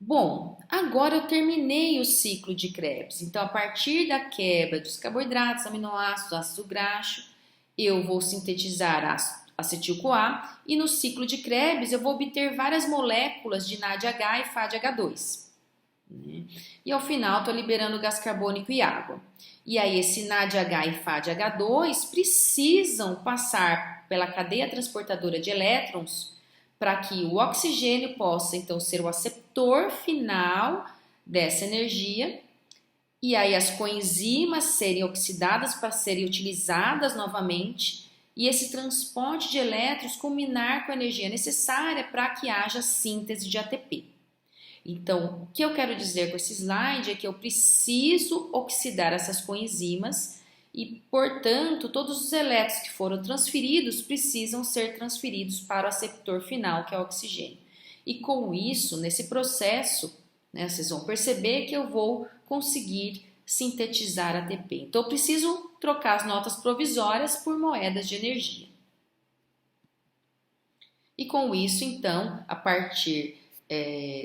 Bom, agora eu terminei o ciclo de Krebs. Então, a partir da quebra dos carboidratos, aminoácidos, ácido graxo, eu vou sintetizar acetil-CoA e no ciclo de Krebs eu vou obter várias moléculas de NADH e FADH2. E ao final estou liberando gás carbônico e água. E aí esse NADH e FADH2 precisam passar pela cadeia transportadora de elétrons para que o oxigênio possa então ser o aceptor final dessa energia. E aí as coenzimas serem oxidadas para serem utilizadas novamente. e esse transporte de elétrons combinar com a energia necessária para que haja síntese de ATP. Então, o que eu quero dizer com esse slide é que eu preciso oxidar essas coenzimas e, portanto, todos os elétrons que foram transferidos precisam ser transferidos para o aceptor final, que é o oxigênio. E com isso, nesse processo, né, vocês vão perceber que eu vou conseguir sintetizar ATP. Então, eu preciso trocar as notas provisórias por moedas de energia. E com isso, então, a partir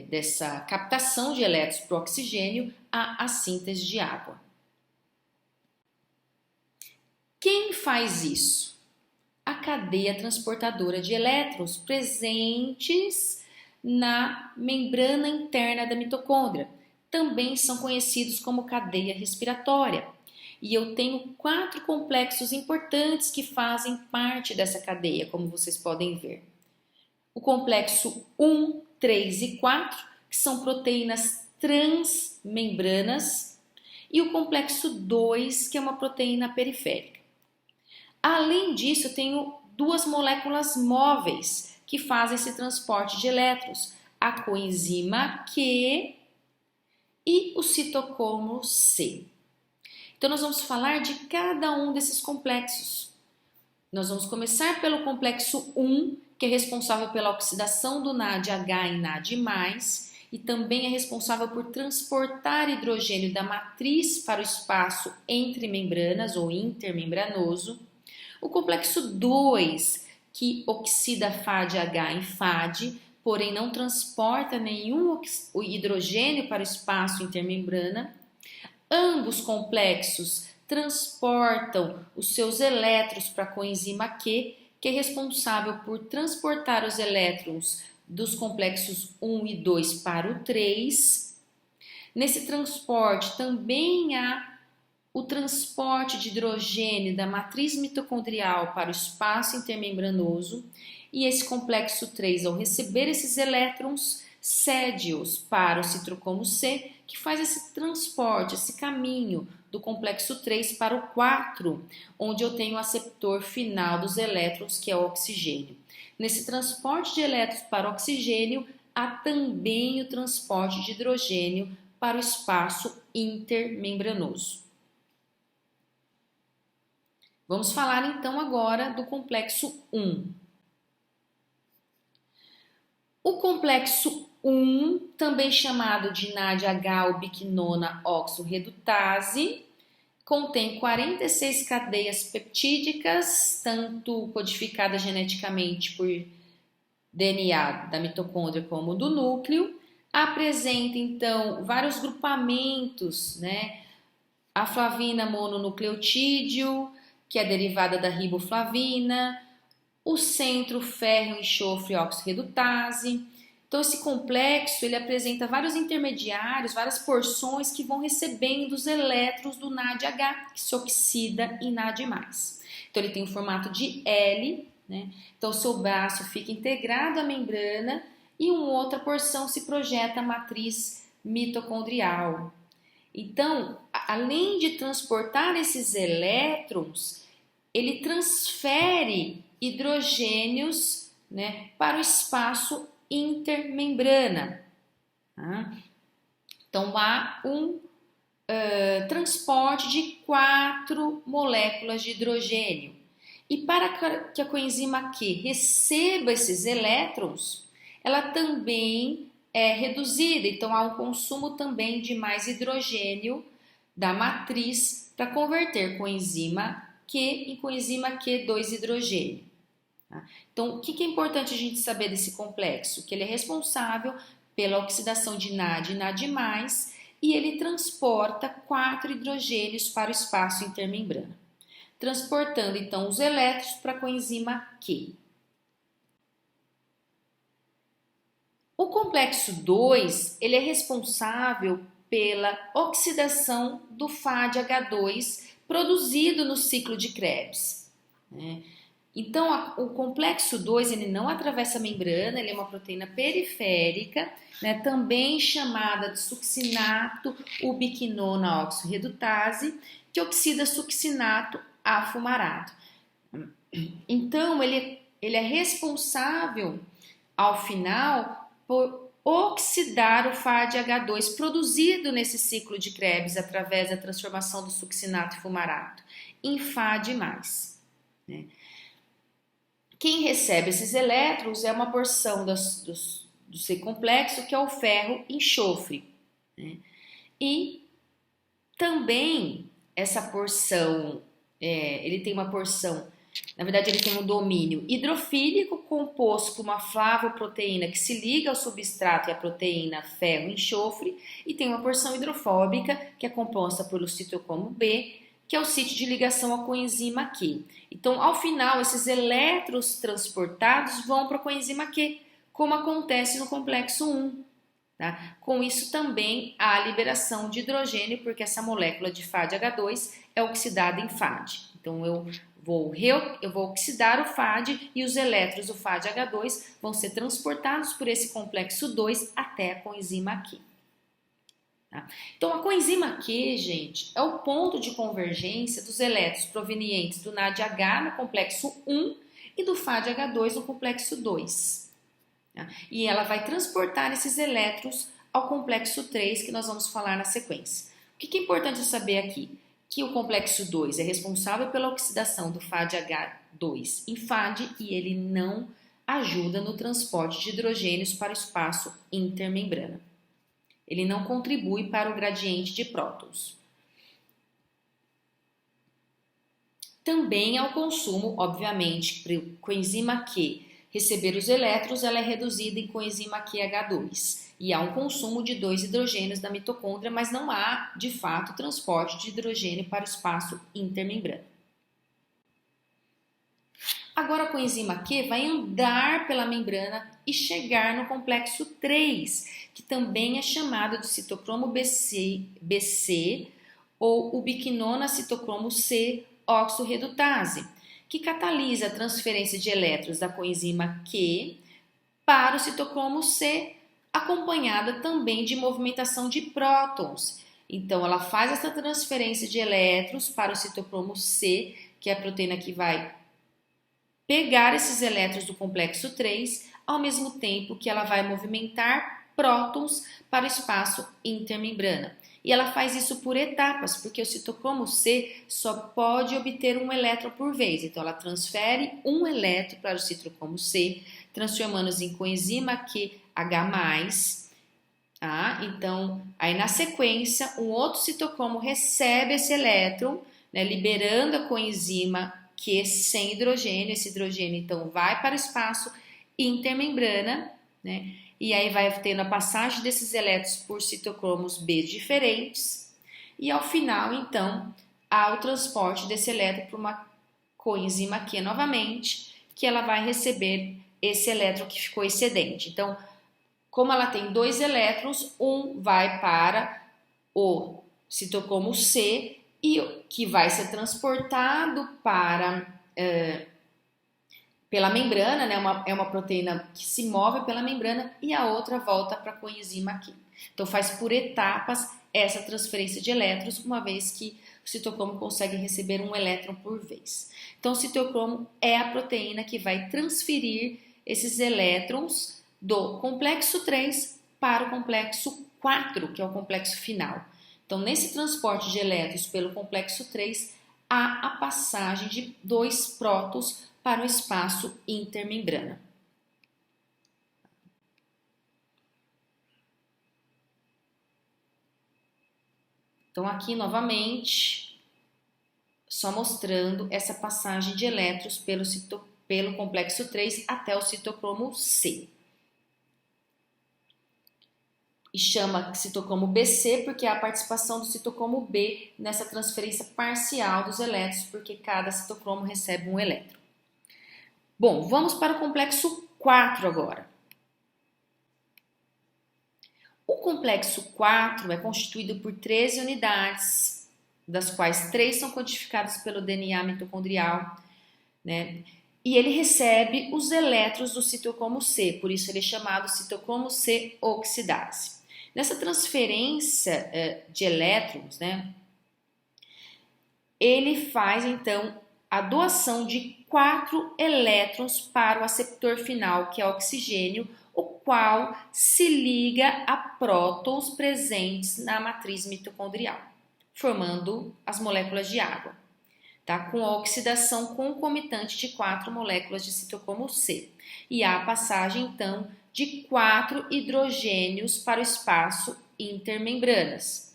dessa captação de elétrons para o oxigênio, há a síntese de água. Quem faz isso? A cadeia transportadora de elétrons presentes na membrana interna da mitocôndria. Também são conhecidos como cadeia respiratória. E eu tenho 4 complexos importantes que fazem parte dessa cadeia, como vocês podem ver. O complexo 1, 3 e 4, que são proteínas transmembranas, e o complexo 2, que é uma proteína periférica. Além disso, eu tenho 2 moléculas móveis que fazem esse transporte de elétrons, a coenzima Q e o citocromo C. Então, nós vamos falar de cada um desses complexos. Nós vamos começar pelo complexo 1, que é responsável pela oxidação do NADH em NAD+, e também é responsável por transportar hidrogênio da matriz para o espaço entre membranas ou intermembranoso. O complexo 2, que oxida FADH em FAD, porém não transporta nenhum hidrogênio para o espaço intermembrana. Ambos complexos transportam os seus elétrons para a coenzima Q, que é responsável por transportar os elétrons dos complexos 1 e 2 para o 3. Nesse transporte também há o transporte de hidrogênio da matriz mitocondrial para o espaço intermembranoso, e esse complexo 3, ao receber esses elétrons, cede-os para o citocromo C, que faz esse transporte, esse caminho do complexo 3 para o 4, onde eu tenho o aceptor final dos elétrons, que é o oxigênio. Nesse transporte de elétrons para o oxigênio, há também o transporte de hidrogênio para o espaço intermembranoso. Vamos falar então agora do complexo 1. O complexo 1, também chamado de NADH ou biquinona oxorredutase, contém 46 cadeias peptídicas, tanto codificadas geneticamente por DNA da mitocôndria como do núcleo. Apresenta então vários grupamentos, né? A flavina mononucleotídeo, que é derivada da riboflavina, o centro ferro enxofre oxorredutase. Então esse complexo ele apresenta vários intermediários, várias porções que vão recebendo os elétrons do NADH, que se oxida em NAD+. Então ele tem o formato de L, né? Então o seu braço fica integrado à membrana e uma outra porção se projeta à matriz mitocondrial. Então, além de transportar esses elétrons, ele transfere hidrogênios, né, para o espaço intermembrana. Tá? Então, há um transporte de 4 moléculas de hidrogênio. E para que a coenzima Q receba esses elétrons, ela também é reduzida. Então, há um consumo também de mais hidrogênio da matriz para converter coenzima Q em coenzima Q2-hidrogênio. Tá? Então, o que é importante a gente saber desse complexo? Que ele é responsável pela oxidação de NAD e NAD+, e ele transporta 4 hidrogênios para o espaço intermembrana, transportando então os elétrons para a coenzima Q. O complexo 2, ele é responsável pela oxidação do FADH2 produzido no ciclo de Krebs, né? Então, o complexo 2 ele não atravessa a membrana, ele é uma proteína periférica, né, também chamada de succinato ubiquinona oxorredutase, que oxida succinato afumarato. Então, ele é responsável, ao final, por oxidar o FADH2 produzido nesse ciclo de Krebs através da transformação do succinato e fumarato em FAD+. Né? Quem recebe esses elétrons é uma porção do C complexo, que é o ferro enxofre. Né? E também essa porção, ele tem uma porção, na verdade ele tem um domínio hidrofílico composto por uma flavoproteína que se liga ao substrato e à proteína ferro enxofre, e tem uma porção hidrofóbica que é composta pelo citocromo B, que é o sítio de ligação à coenzima Q. Então, ao final, esses elétrons transportados vão para a coenzima Q, como acontece no complexo 1. Tá? Com isso também há a liberação de hidrogênio, porque essa molécula de FADH2 é oxidada em FAD. Então eu vou oxidar o FAD e os elétrons do FADH2 vão ser transportados por esse complexo 2 até a coenzima Q. Tá? Então a coenzima Q, gente, é o ponto de convergência dos elétrons provenientes do NADH no complexo 1 e do FADH2 no complexo 2. E ela vai transportar esses elétrons ao complexo 3, que nós vamos falar na sequência. O que é importante saber aqui? Que o complexo 2 é responsável pela oxidação do FADH2 em FAD e ele não ajuda no transporte de hidrogênios para o espaço intermembrana. Ele não contribui para o gradiente de prótons. Também ao consumo, obviamente, para a coenzima Q receber os elétrons, ela é reduzida em coenzima QH2 e há um consumo de 2 hidrogênios da mitocôndria, mas não há, de fato, transporte de hidrogênio para o espaço intermembrana. Agora a coenzima Q vai andar pela membrana e chegar no complexo 3, que também é chamado de citocromo BC ou ubiquinona citocromo C oxorredutase, que catalisa a transferência de elétrons da coenzima Q para o citocromo C, acompanhada também de movimentação de prótons. Então, ela faz essa transferência de elétrons para o citocromo C, que é a proteína que vai pegar esses elétrons do complexo 3, ao mesmo tempo que ela vai movimentar prótons para o espaço intermembrana. E ela faz isso por etapas, porque o citocromo C só pode obter um elétron por vez. Então, ela transfere um elétron para o citocromo C, transformando-os em coenzima QH+. Tá? Então, aí na sequência, um outro citocromo recebe esse elétron, né, liberando a coenzima Q sem hidrogênio. Esse hidrogênio, então, vai para o espaço intermembrana, né? E aí vai tendo a passagem desses elétrons por citocromos B diferentes. E ao final, então, há o transporte desse elétron para uma coenzima Q novamente, que ela vai receber esse elétron que ficou excedente. Então, como ela tem 2 elétrons, um vai para o citocromo C, e que vai ser transportado pela membrana, né? É uma proteína que se move pela membrana, e a outra volta para a coenzima Q. Então faz por etapas essa transferência de elétrons, uma vez que o citocromo consegue receber um elétron por vez. Então o citocromo é a proteína que vai transferir esses elétrons do complexo 3 para o complexo 4, que é o complexo final. Então nesse transporte de elétrons pelo complexo 3, há a passagem de 2 prótons para o espaço intermembrana. Então aqui novamente, só mostrando essa passagem de elétrons pelo complexo 3 até o citocromo C. E chama citocromo BC porque é a participação do citocromo B nessa transferência parcial dos elétrons, porque cada citocromo recebe um elétron. Bom, vamos para o complexo 4 agora. O complexo 4 é constituído por 13 unidades, das quais 3 são codificadas pelo DNA mitocondrial, né? E ele recebe os elétrons do citocromo C, por isso ele é chamado citocromo C oxidase. Nessa transferência de elétrons, né, ele faz então a doação de 4 elétrons para o aceptor final, que é o oxigênio, o qual se liga a prótons presentes na matriz mitocondrial, formando as moléculas de água, tá? Com a oxidação concomitante de 4 moléculas de citocromo C. E há a passagem, então, de 4 hidrogênios para o espaço intermembranas.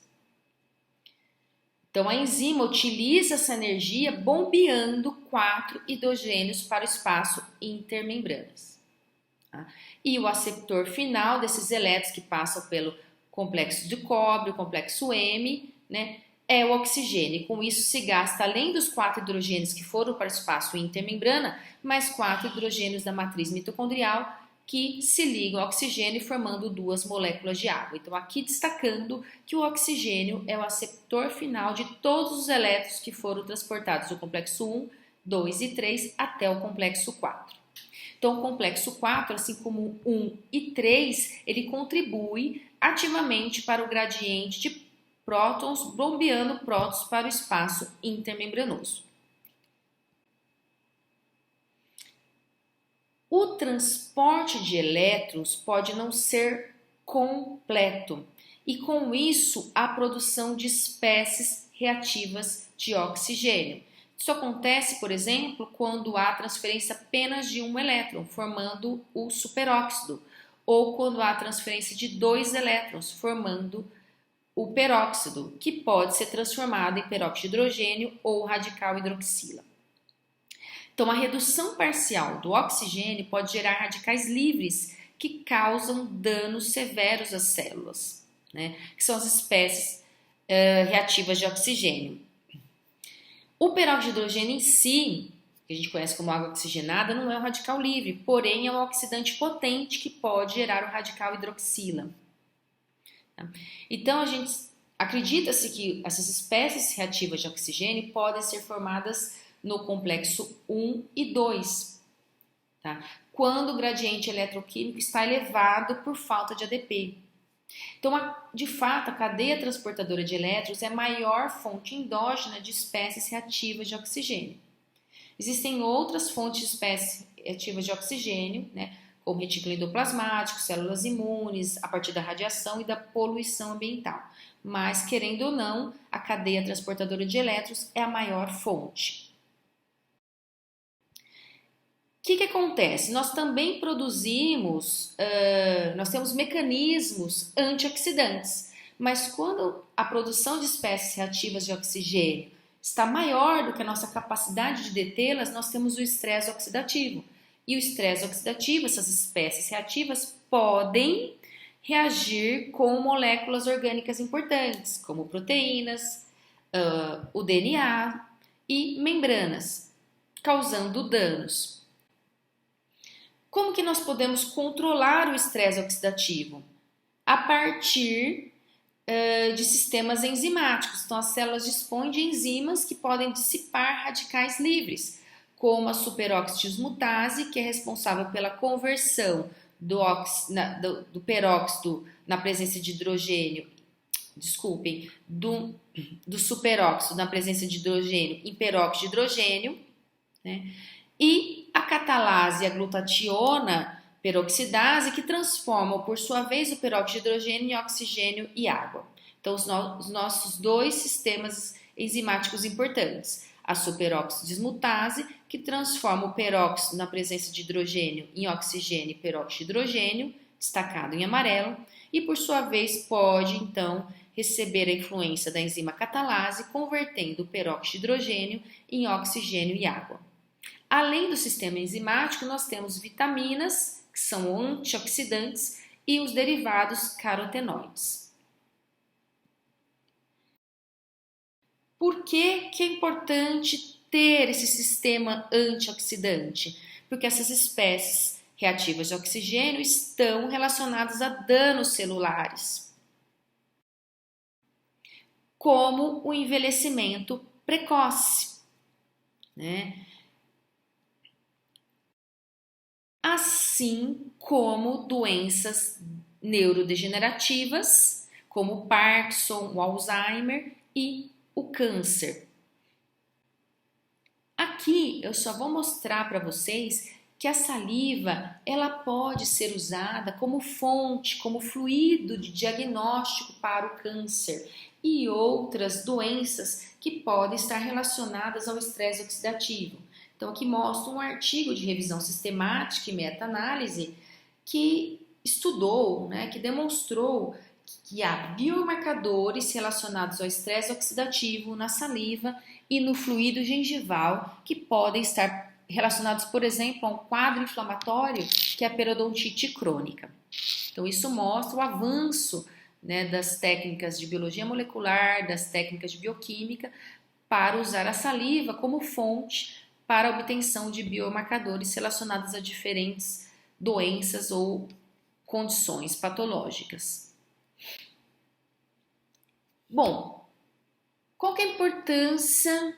Então, a enzima utiliza essa energia bombeando 4 hidrogênios para o espaço intermembranas. Tá? E o aceptor final desses elétrons que passam pelo complexo de cobre, o complexo M, né, é o oxigênio. Com isso se gasta, além dos 4 hidrogênios que foram para o espaço intermembrana, mais 4 hidrogênios da matriz mitocondrial que se ligam ao oxigênio formando 2 moléculas de água. Então, aqui destacando que o oxigênio é o aceptor final de todos os elétrons que foram transportados do complexo 1, 2 e 3 até o complexo 4. Então, o complexo 4, assim como 1 e 3, ele contribui ativamente para o gradiente de prótons, bombeando prótons para o espaço intermembranoso. O transporte de elétrons pode não ser completo e, com isso, a produção de espécies reativas de oxigênio. Isso acontece, por exemplo, quando há transferência apenas de um elétron, formando o superóxido, ou quando há transferência de 2 elétrons, formando o peróxido, que pode ser transformado em peróxido de hidrogênio ou radical hidroxila. Então, a redução parcial do oxigênio pode gerar radicais livres que causam danos severos às células, né? Que são as espécies reativas de oxigênio. O peróxido de hidrogênio em si, que a gente conhece como água oxigenada, não é um radical livre, porém é um oxidante potente que pode gerar o radical hidroxila. Então, acredita-se que essas espécies reativas de oxigênio podem ser formadas no complexo 1 e 2, tá? Quando o gradiente eletroquímico está elevado por falta de ADP. Então, de fato, a cadeia transportadora de elétrons é a maior fonte endógena de espécies reativas de oxigênio. Existem outras fontes de espécies reativas de oxigênio, né, como retículo endoplasmático, células imunes, a partir da radiação e da poluição ambiental. Mas, querendo ou não, a cadeia transportadora de elétrons é a maior fonte. O que acontece? Nós também produzimos, nós temos mecanismos antioxidantes, mas quando a produção de espécies reativas de oxigênio está maior do que a nossa capacidade de detê-las, nós temos o estresse oxidativo. E o estresse oxidativo, essas espécies reativas podem reagir com moléculas orgânicas importantes, como proteínas, o DNA e membranas, causando danos. Como que nós podemos controlar o estresse oxidativo? A partir de sistemas enzimáticos. Então, as células dispõem de enzimas que podem dissipar radicais livres, como a superoxidismutase, que é responsável pela conversão do peróxido na presença de hidrogênio, do superóxido na presença de hidrogênio em peróxido de hidrogênio, né? E a catalase e a glutationa peroxidase, que transformam, por sua vez, o peróxido de hidrogênio em oxigênio e água. Então, os nossos 2 sistemas enzimáticos importantes. A superoxidismutase, que transforma o peróxido na presença de hidrogênio em oxigênio e peróxido de hidrogênio, destacado em amarelo, e, por sua vez, pode, então, receber a influência da enzima catalase, convertendo o peróxido de hidrogênio em oxigênio e água. Além do sistema enzimático, nós temos vitaminas, que são antioxidantes, e os derivados carotenoides. Por que é importante ter esse sistema antioxidante? Porque essas espécies reativas de oxigênio estão relacionadas a danos celulares, como o envelhecimento precoce, né? Assim como doenças neurodegenerativas, como o Parkinson, o Alzheimer e o câncer. Aqui Aqui eu só vou mostrar para vocês que a saliva ela pode ser usada como fonte, como fluido de diagnóstico para o câncer e outras doenças que podem estar relacionadas ao estresse oxidativo. Então aqui mostra um artigo de revisão sistemática e meta-análise que estudou, que demonstrou que há biomarcadores relacionados ao estresse oxidativo na saliva e no fluido gengival que podem estar relacionados, por exemplo, a um quadro inflamatório que é a periodontite crônica. Então isso mostra o avanço das técnicas de biologia molecular, das técnicas de bioquímica para usar a saliva como fonte para a obtenção de biomarcadores relacionados a diferentes doenças ou condições patológicas. Bom, qual que é a importância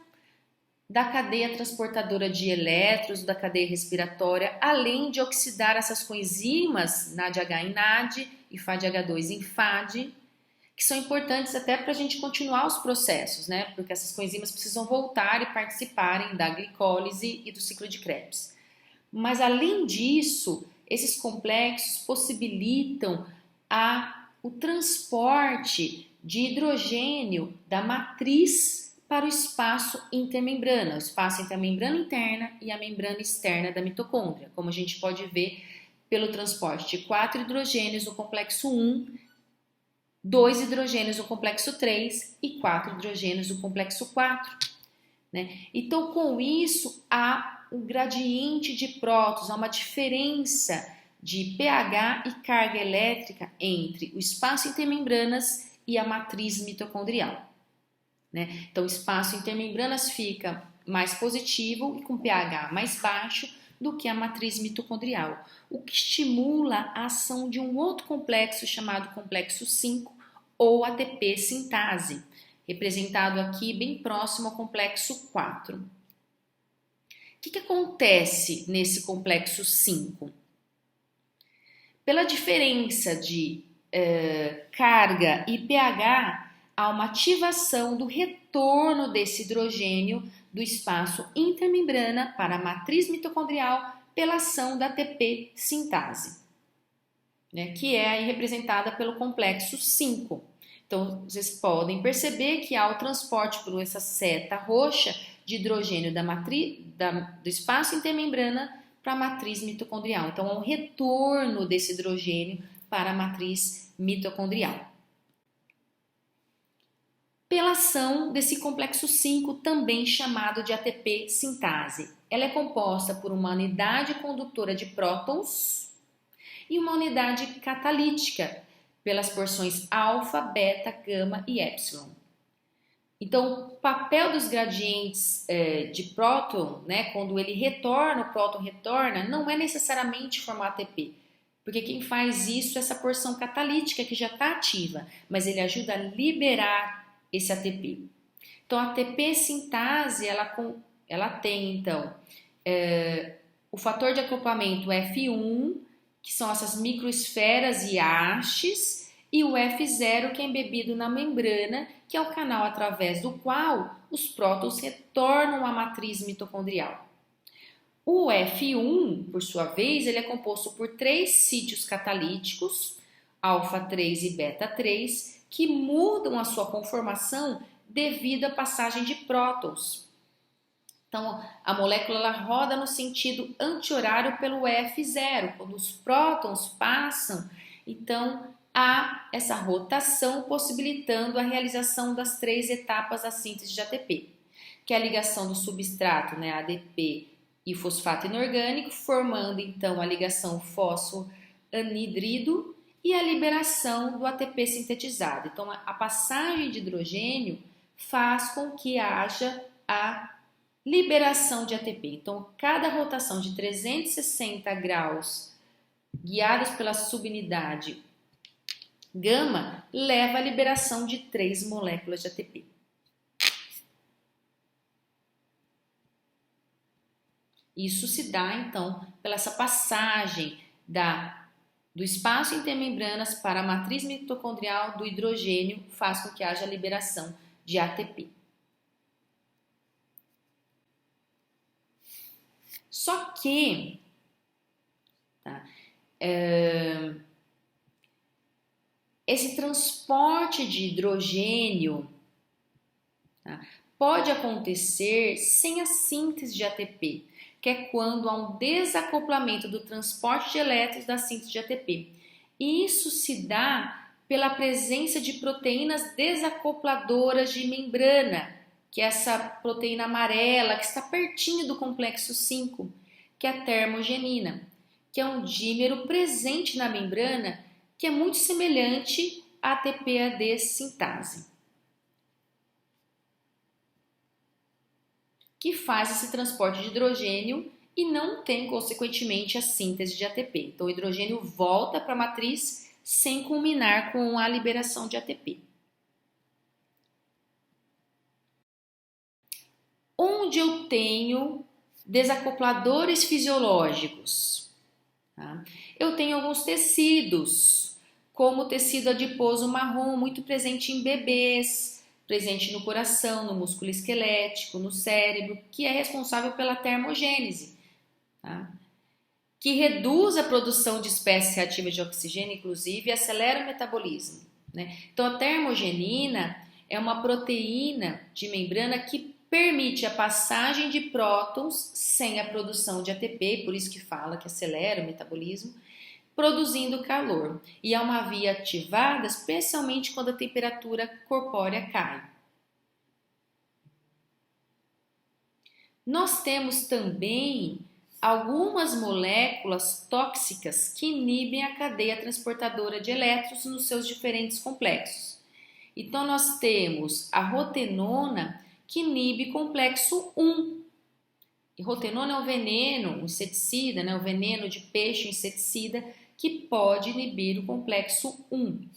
da cadeia transportadora de elétrons, da cadeia respiratória, além de oxidar essas coenzimas NADH em NAD e FADH2 em FAD, que são importantes até para a gente continuar os processos, porque essas coenzimas precisam voltar e participarem da glicólise e do ciclo de Krebs. Mas além disso, esses complexos possibilitam o transporte de hidrogênio da matriz para o espaço intermembrana, o espaço entre a membrana interna e a membrana externa da mitocôndria, como a gente pode ver pelo transporte de 4 hidrogênios no complexo 1, 2 hidrogênios no complexo 3 e 4 hidrogênios no complexo 4. Então, com isso, há um gradiente de prótons, há uma diferença de pH e carga elétrica entre o espaço intermembranas e a matriz mitocondrial. Então, o espaço intermembranas fica mais positivo e com pH mais baixo do que a matriz mitocondrial, o que estimula a ação de um outro complexo chamado complexo 5 ou ATP sintase, representado aqui bem próximo ao complexo 4. O que acontece nesse complexo 5? Pela diferença de carga e pH, há uma ativação do retorno desse hidrogênio do espaço intermembrana para a matriz mitocondrial pela ação da ATP sintase, que é aí representada pelo complexo 5. Então, vocês podem perceber que há o transporte por essa seta roxa de hidrogênio do espaço intermembrana para a matriz mitocondrial. Então, há um retorno desse hidrogênio para a matriz mitocondrial. Pela ação desse complexo 5, também chamado de ATP sintase. Ela é composta por uma unidade condutora de prótons e uma unidade catalítica pelas porções alfa, beta, gama e épsilon. Então, o papel dos gradientes de próton, quando ele retorna, o próton retorna, não é necessariamente formar ATP, porque quem faz isso é essa porção catalítica que já está ativa, mas ele ajuda a liberar esse ATP. Então, a ATP sintase, ela tem, então, o fator de acoplamento F1, que são essas microesferas e hastes, e o F0, que é embebido na membrana, que é o canal através do qual os prótons retornam à matriz mitocondrial. O F1, por sua vez, ele é composto por 3 sítios catalíticos, alfa 3 e beta 3, que mudam a sua conformação devido à passagem de prótons. Então, a molécula ela roda no sentido anti-horário pelo F0. Quando os prótons passam, então há essa rotação possibilitando a realização das 3 etapas da síntese de ATP, que é a ligação do substrato, ADP e fosfato inorgânico, formando então a ligação fosfoanidrido e a liberação do ATP sintetizado. Então, a passagem de hidrogênio faz com que haja a liberação de ATP. Então, cada rotação de 360 graus, guiadas pela subunidade gama, leva à liberação de 3 moléculas de ATP. Isso se dá, então, pela essa passagem do espaço intermembranas para a matriz mitocondrial do hidrogênio, faz com que haja a liberação de ATP. Só que, tá, esse transporte de hidrogênio, tá, pode acontecer sem a síntese de ATP, que é quando há um desacoplamento do transporte de elétrons da síntese de ATP. E isso se dá pela presença de proteínas desacopladoras de membrana, que é essa proteína amarela que está pertinho do complexo 5, que é a termogenina, que é um dímero presente na membrana que é muito semelhante à ATP-AD sintase, que faz esse transporte de hidrogênio e não tem, consequentemente, a síntese de ATP. Então, o hidrogênio volta para a matriz sem culminar com a liberação de ATP. Onde eu tenho desacopladores fisiológicos? Tá? Eu tenho alguns tecidos, como o tecido adiposo marrom, muito presente em bebês, presente no coração, no músculo esquelético, no cérebro, que é responsável pela termogênese, tá? Que reduz a produção de espécies reativas de oxigênio, inclusive, e acelera o metabolismo, né? Então, a termogenina é uma proteína de membrana que permite a passagem de prótons sem a produção de ATP, por isso que fala que acelera o metabolismo, produzindo calor. E é uma via ativada especialmente quando a temperatura corpórea cai. Nós temos também algumas moléculas tóxicas que inibem a cadeia transportadora de elétrons nos seus diferentes complexos. Então, nós temos a rotenona, que inibe complexo 1. E rotenona é um veneno, um inseticida, né? Um veneno de peixe, um inseticida, que pode inibir o complexo 1.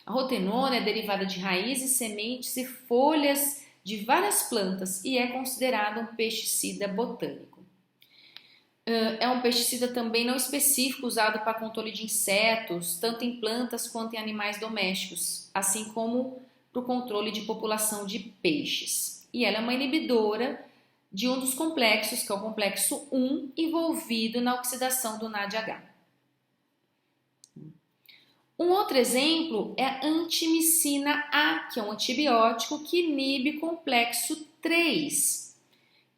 A rotenona é derivada de raízes, sementes e folhas de várias plantas e é considerado um pesticida botânico. É um pesticida também não específico usado para controle de insetos, tanto em plantas quanto em animais domésticos, assim como para o controle de população de peixes. E ela é uma inibidora de um dos complexos, que é o complexo 1, envolvido na oxidação do NADH. Um outro exemplo é a antimicina A, que é um antibiótico que inibe complexo 3.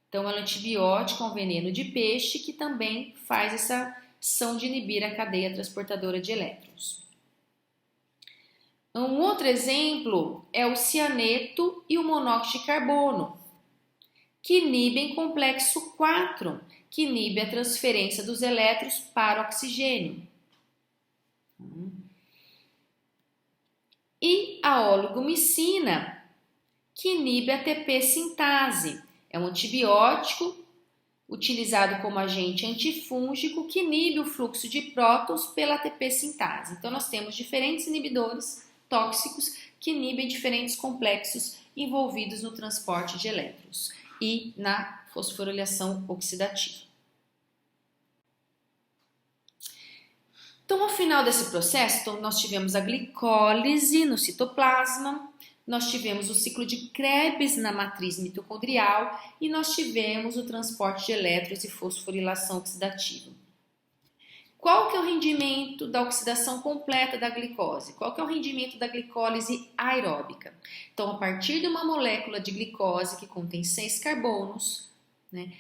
Então, é um antibiótico, é um veneno de peixe que também faz essa ação de inibir a cadeia transportadora de elétrons. Um outro exemplo é o cianeto e o monóxido de carbono, que inibem complexo 4, que inibe a transferência dos elétrons para o oxigênio. E a oligomicina, que inibe a ATP sintase. É um antibiótico utilizado como agente antifúngico que inibe o fluxo de prótons pela ATP sintase. Então, nós temos diferentes inibidores tóxicos que inibem diferentes complexos envolvidos no transporte de elétrons e na fosforilação oxidativa. Então, ao final desse processo, nós tivemos a glicólise no citoplasma, nós tivemos o ciclo de Krebs na matriz mitocondrial e nós tivemos o transporte de elétrons e fosforilação oxidativa. Qual que é o rendimento da oxidação completa da glicose? Qual que é o rendimento da glicólise aeróbica? Então, a partir de uma molécula de glicose que contém 6 carbonos, né,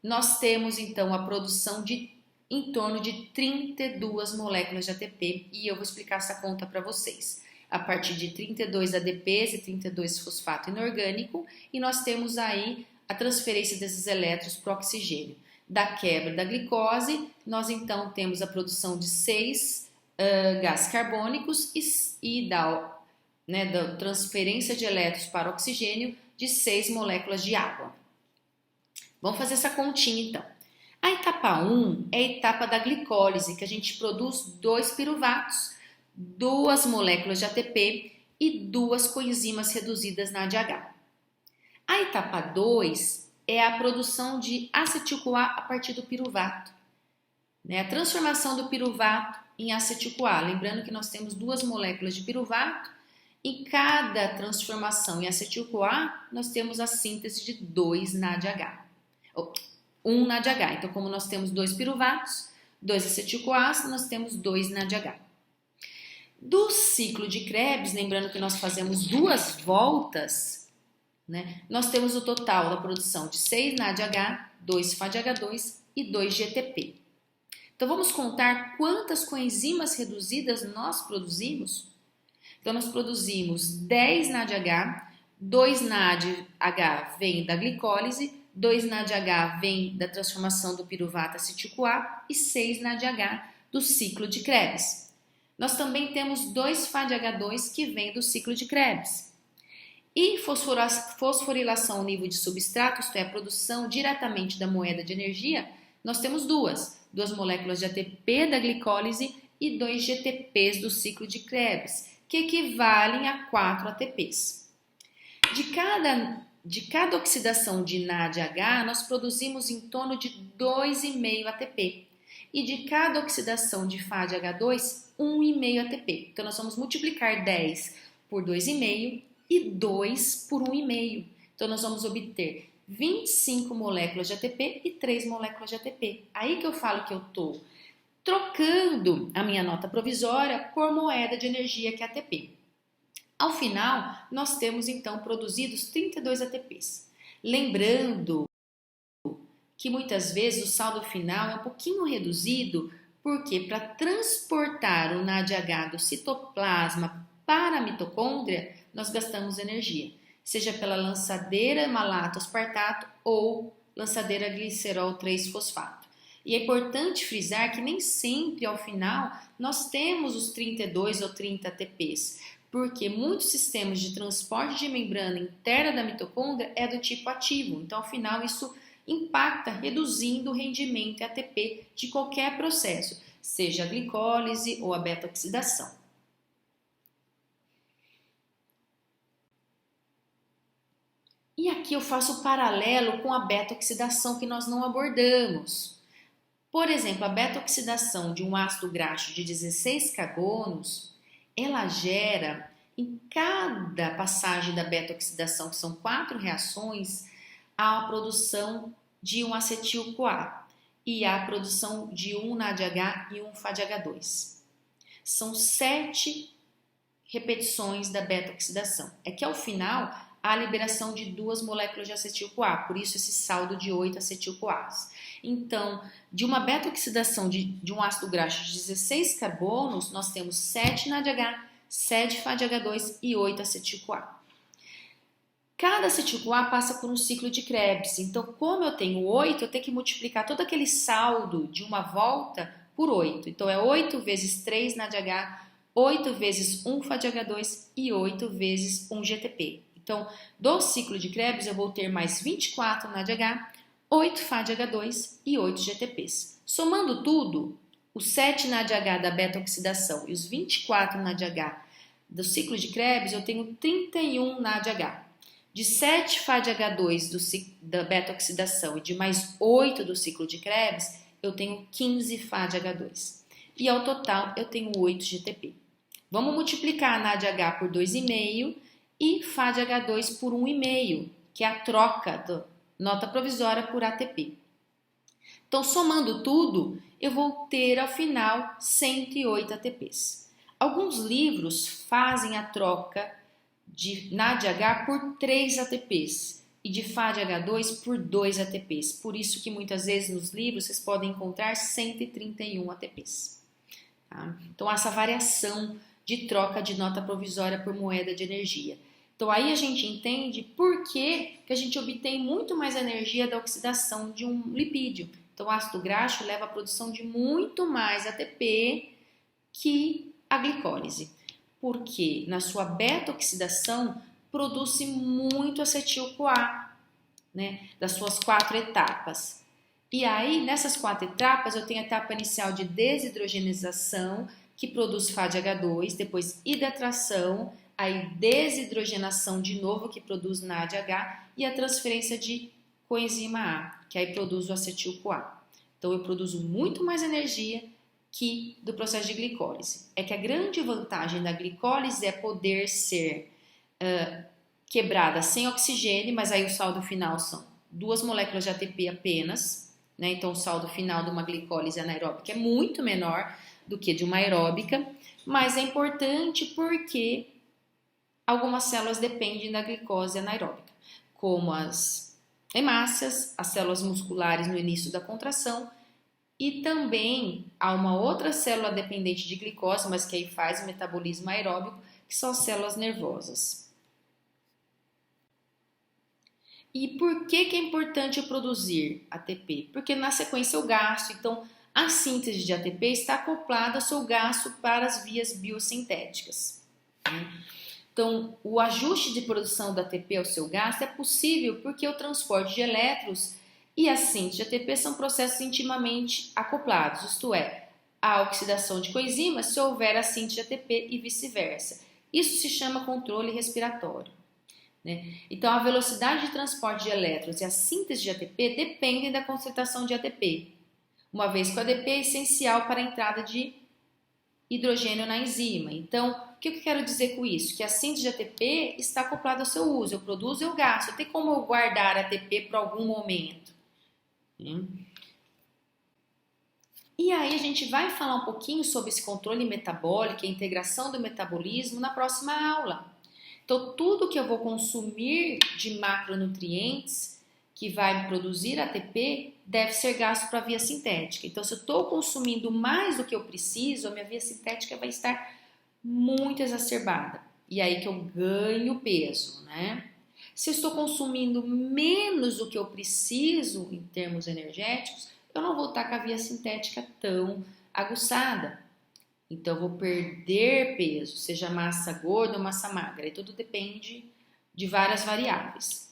nós temos então a produção de em torno de 32 moléculas de ATP e eu vou explicar essa conta para vocês. A partir de 32 ADPs e 32 fosfato inorgânico e nós temos aí a transferência desses elétrons para o oxigênio. Da quebra da glicose, nós então temos a produção de 6 gases carbônicos e da transferência de elétrons para o oxigênio de 6 moléculas de água. Vamos fazer essa continha então. A etapa 1 é a etapa da glicólise, que a gente produz 2 piruvatos, 2 moléculas de ATP e 2 coenzimas reduzidas na ADH. A etapa 2 é a produção de acetil-CoA a partir do piruvato, né? A transformação do piruvato em acetil-CoA. Lembrando que nós temos 2 moléculas de piruvato, em cada transformação em acetil-CoA, nós temos a síntese de 2 NADH. 1 NADH. Então, como nós temos 2 piruvatos, 2 acetil-CoAs, nós temos 2 NADH. Do ciclo de Krebs, lembrando que nós fazemos 2 voltas, né? Nós temos o total da produção de 6 NADH, 2 FADH2 e 2 GTP. Então, vamos contar quantas coenzimas reduzidas nós produzimos? Então, nós produzimos 10 NADH, 2 NADH vem da glicólise, 2 NADH vem da transformação do piruvato acetil-CoA e 6 NADH do ciclo de Krebs. Nós também temos 2 FADH2 que vem do ciclo de Krebs. E fosforilação ao nível de substrato, isto é, a produção diretamente da moeda de energia, nós temos duas moléculas de ATP da glicólise e 2 GTPs do ciclo de Krebs, que equivalem a 4 ATPs. De cada oxidação de NADH, nós produzimos em torno de 2,5 ATP. E de cada oxidação de FADH2, 1,5 ATP. Então, nós vamos multiplicar 10 por 2,5 e 2 por 1,5. Então, nós vamos obter 25 moléculas de ATP e 3 moléculas de ATP. Aí que eu falo que eu estou trocando a minha nota provisória por moeda de energia, que é ATP. Ao final, nós temos então produzidos 32 ATPs. Lembrando que muitas vezes o saldo final é um pouquinho reduzido, porque para transportar o NADH do citoplasma para a mitocôndria, nós gastamos energia, seja pela lançadeira malato-aspartato ou lançadeira glicerol 3-fosfato. E é importante frisar que nem sempre ao final nós temos os 32 ou 30 ATPs, porque muitos sistemas de transporte de membrana interna da mitocôndria é do tipo ativo. Então, ao final, isso impacta reduzindo o rendimento em ATP de qualquer processo, seja a glicólise ou a beta-oxidação. E aqui eu faço o paralelo com a beta-oxidação que nós não abordamos. Por exemplo, a beta-oxidação de um ácido graxo de 16 carbonos, ela gera, em cada passagem da beta-oxidação, que são 4 reações, a produção de um acetil-CoA e a produção de um NADH e um FADH2. São 7 repetições da beta-oxidação. É que ao final há a liberação de 2 moléculas de acetil-CoA, por isso esse saldo de 8 acetil-CoAs. Então, de uma beta-oxidação de um ácido graxo de 16 carbonos, nós temos 7 NADH, 7 FADH2 e 8 acetil-CoA. Cada acetil-CoA passa por um ciclo de Krebs, então como eu tenho 8, eu tenho que multiplicar todo aquele saldo de uma volta por 8. Então é 8 vezes 3 NADH, 8 vezes 1 FADH2 e 8 vezes 1 GTP. Então, do ciclo de Krebs eu vou ter mais 24 NADH, 8 FADH2 e 8 GTPs. Somando tudo, os 7 NADH da beta-oxidação e os 24 NADH do ciclo de Krebs, eu tenho 31 NADH. De 7 FADH2 da beta-oxidação e de mais 8 do ciclo de Krebs, eu tenho 15 FADH2. E ao total, eu tenho 8 GTP. Vamos multiplicar NADH por 2,5 e FADH2 por 1,5, que é a troca da nota provisória por ATP. Então, somando tudo, eu vou ter ao final 108 ATPs. Alguns livros fazem a troca de NADH por 3 ATPs e de FADH2 por 2 ATPs. Por isso que muitas vezes nos livros vocês podem encontrar 131 ATPs. Tá? Então, essa variação de troca de nota provisória por moeda de energia. Então, aí a gente entende por que a gente obtém muito mais energia da oxidação de um lipídio. Então, o ácido graxo leva à produção de muito mais ATP que a glicólise. Porque na sua beta-oxidação produz-se muito acetil-CoA, né, das suas 4 etapas. E aí, nessas 4 etapas, eu tenho a etapa inicial de desidrogenização, que produz FADH2, depois hidratação, aí desidrogenação de novo, que produz NADH, e a transferência de coenzima A, que aí produz o acetil-CoA. Então, eu produzo muito mais energia que do processo de glicólise. É que a grande vantagem da glicólise é poder ser quebrada sem oxigênio, mas aí o saldo final são 2 moléculas de ATP apenas, né? Então o saldo final de uma glicólise anaeróbica é muito menor do que de uma aeróbica, mas é importante porque algumas células dependem da glicose anaeróbica, como as hemácias, as células musculares no início da contração, e também há uma outra célula dependente de glicose, mas que aí faz o metabolismo aeróbico, que são as células nervosas. E por que é importante eu produzir ATP? Porque na sequência eu gasto, então a síntese de ATP está acoplada ao seu gasto para as vias biosintéticas. Então, o ajuste de produção da ATP ao seu gasto é possível porque o transporte de elétrons e a síntese de ATP são processos intimamente acoplados, isto é, a oxidação de coenzimas se houver a síntese de ATP e vice-versa. Isso se chama controle respiratório. Né? Então, a velocidade de transporte de elétrons e a síntese de ATP dependem da concentração de ATP, uma vez que o ADP é essencial para a entrada de hidrogênio na enzima. Então, o que eu quero dizer com isso? Que a síntese de ATP está acoplada ao seu uso. Eu produzo e eu gasto. Não tem como eu guardar ATP para algum momento. E aí a gente vai falar um pouquinho sobre esse controle metabólico e a integração do metabolismo na próxima aula. Então, tudo que eu vou consumir de macronutrientes que vai produzir ATP deve ser gasto para a via sintética. Então, se eu estou consumindo mais do que eu preciso, a minha via sintética vai estar muito exacerbada. E aí que eu ganho peso, né? Se eu estou consumindo menos do que eu preciso em termos energéticos, eu não vou estar com a via sintética tão aguçada. Então, eu vou perder peso, seja massa gorda ou massa magra. E tudo depende de várias variáveis.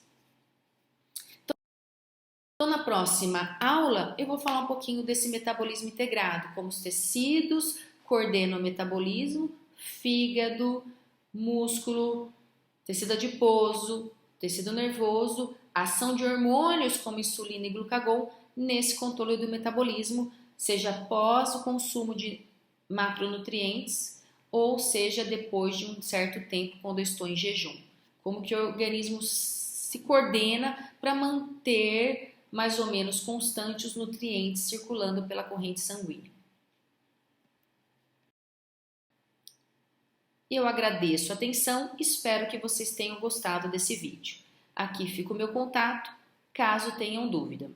Então, na próxima aula, eu vou falar um pouquinho desse metabolismo integrado, como os tecidos coordenam o metabolismo, fígado, músculo, tecido adiposo, tecido nervoso, ação de hormônios como insulina e glucagon nesse controle do metabolismo, seja após o consumo de macronutrientes ou seja depois de um certo tempo quando eu estou em jejum. Como que o organismo se coordena para manter mais ou menos constante os nutrientes circulando pela corrente sanguínea. Eu agradeço a atenção e espero que vocês tenham gostado desse vídeo. Aqui fica o meu contato, caso tenham dúvida.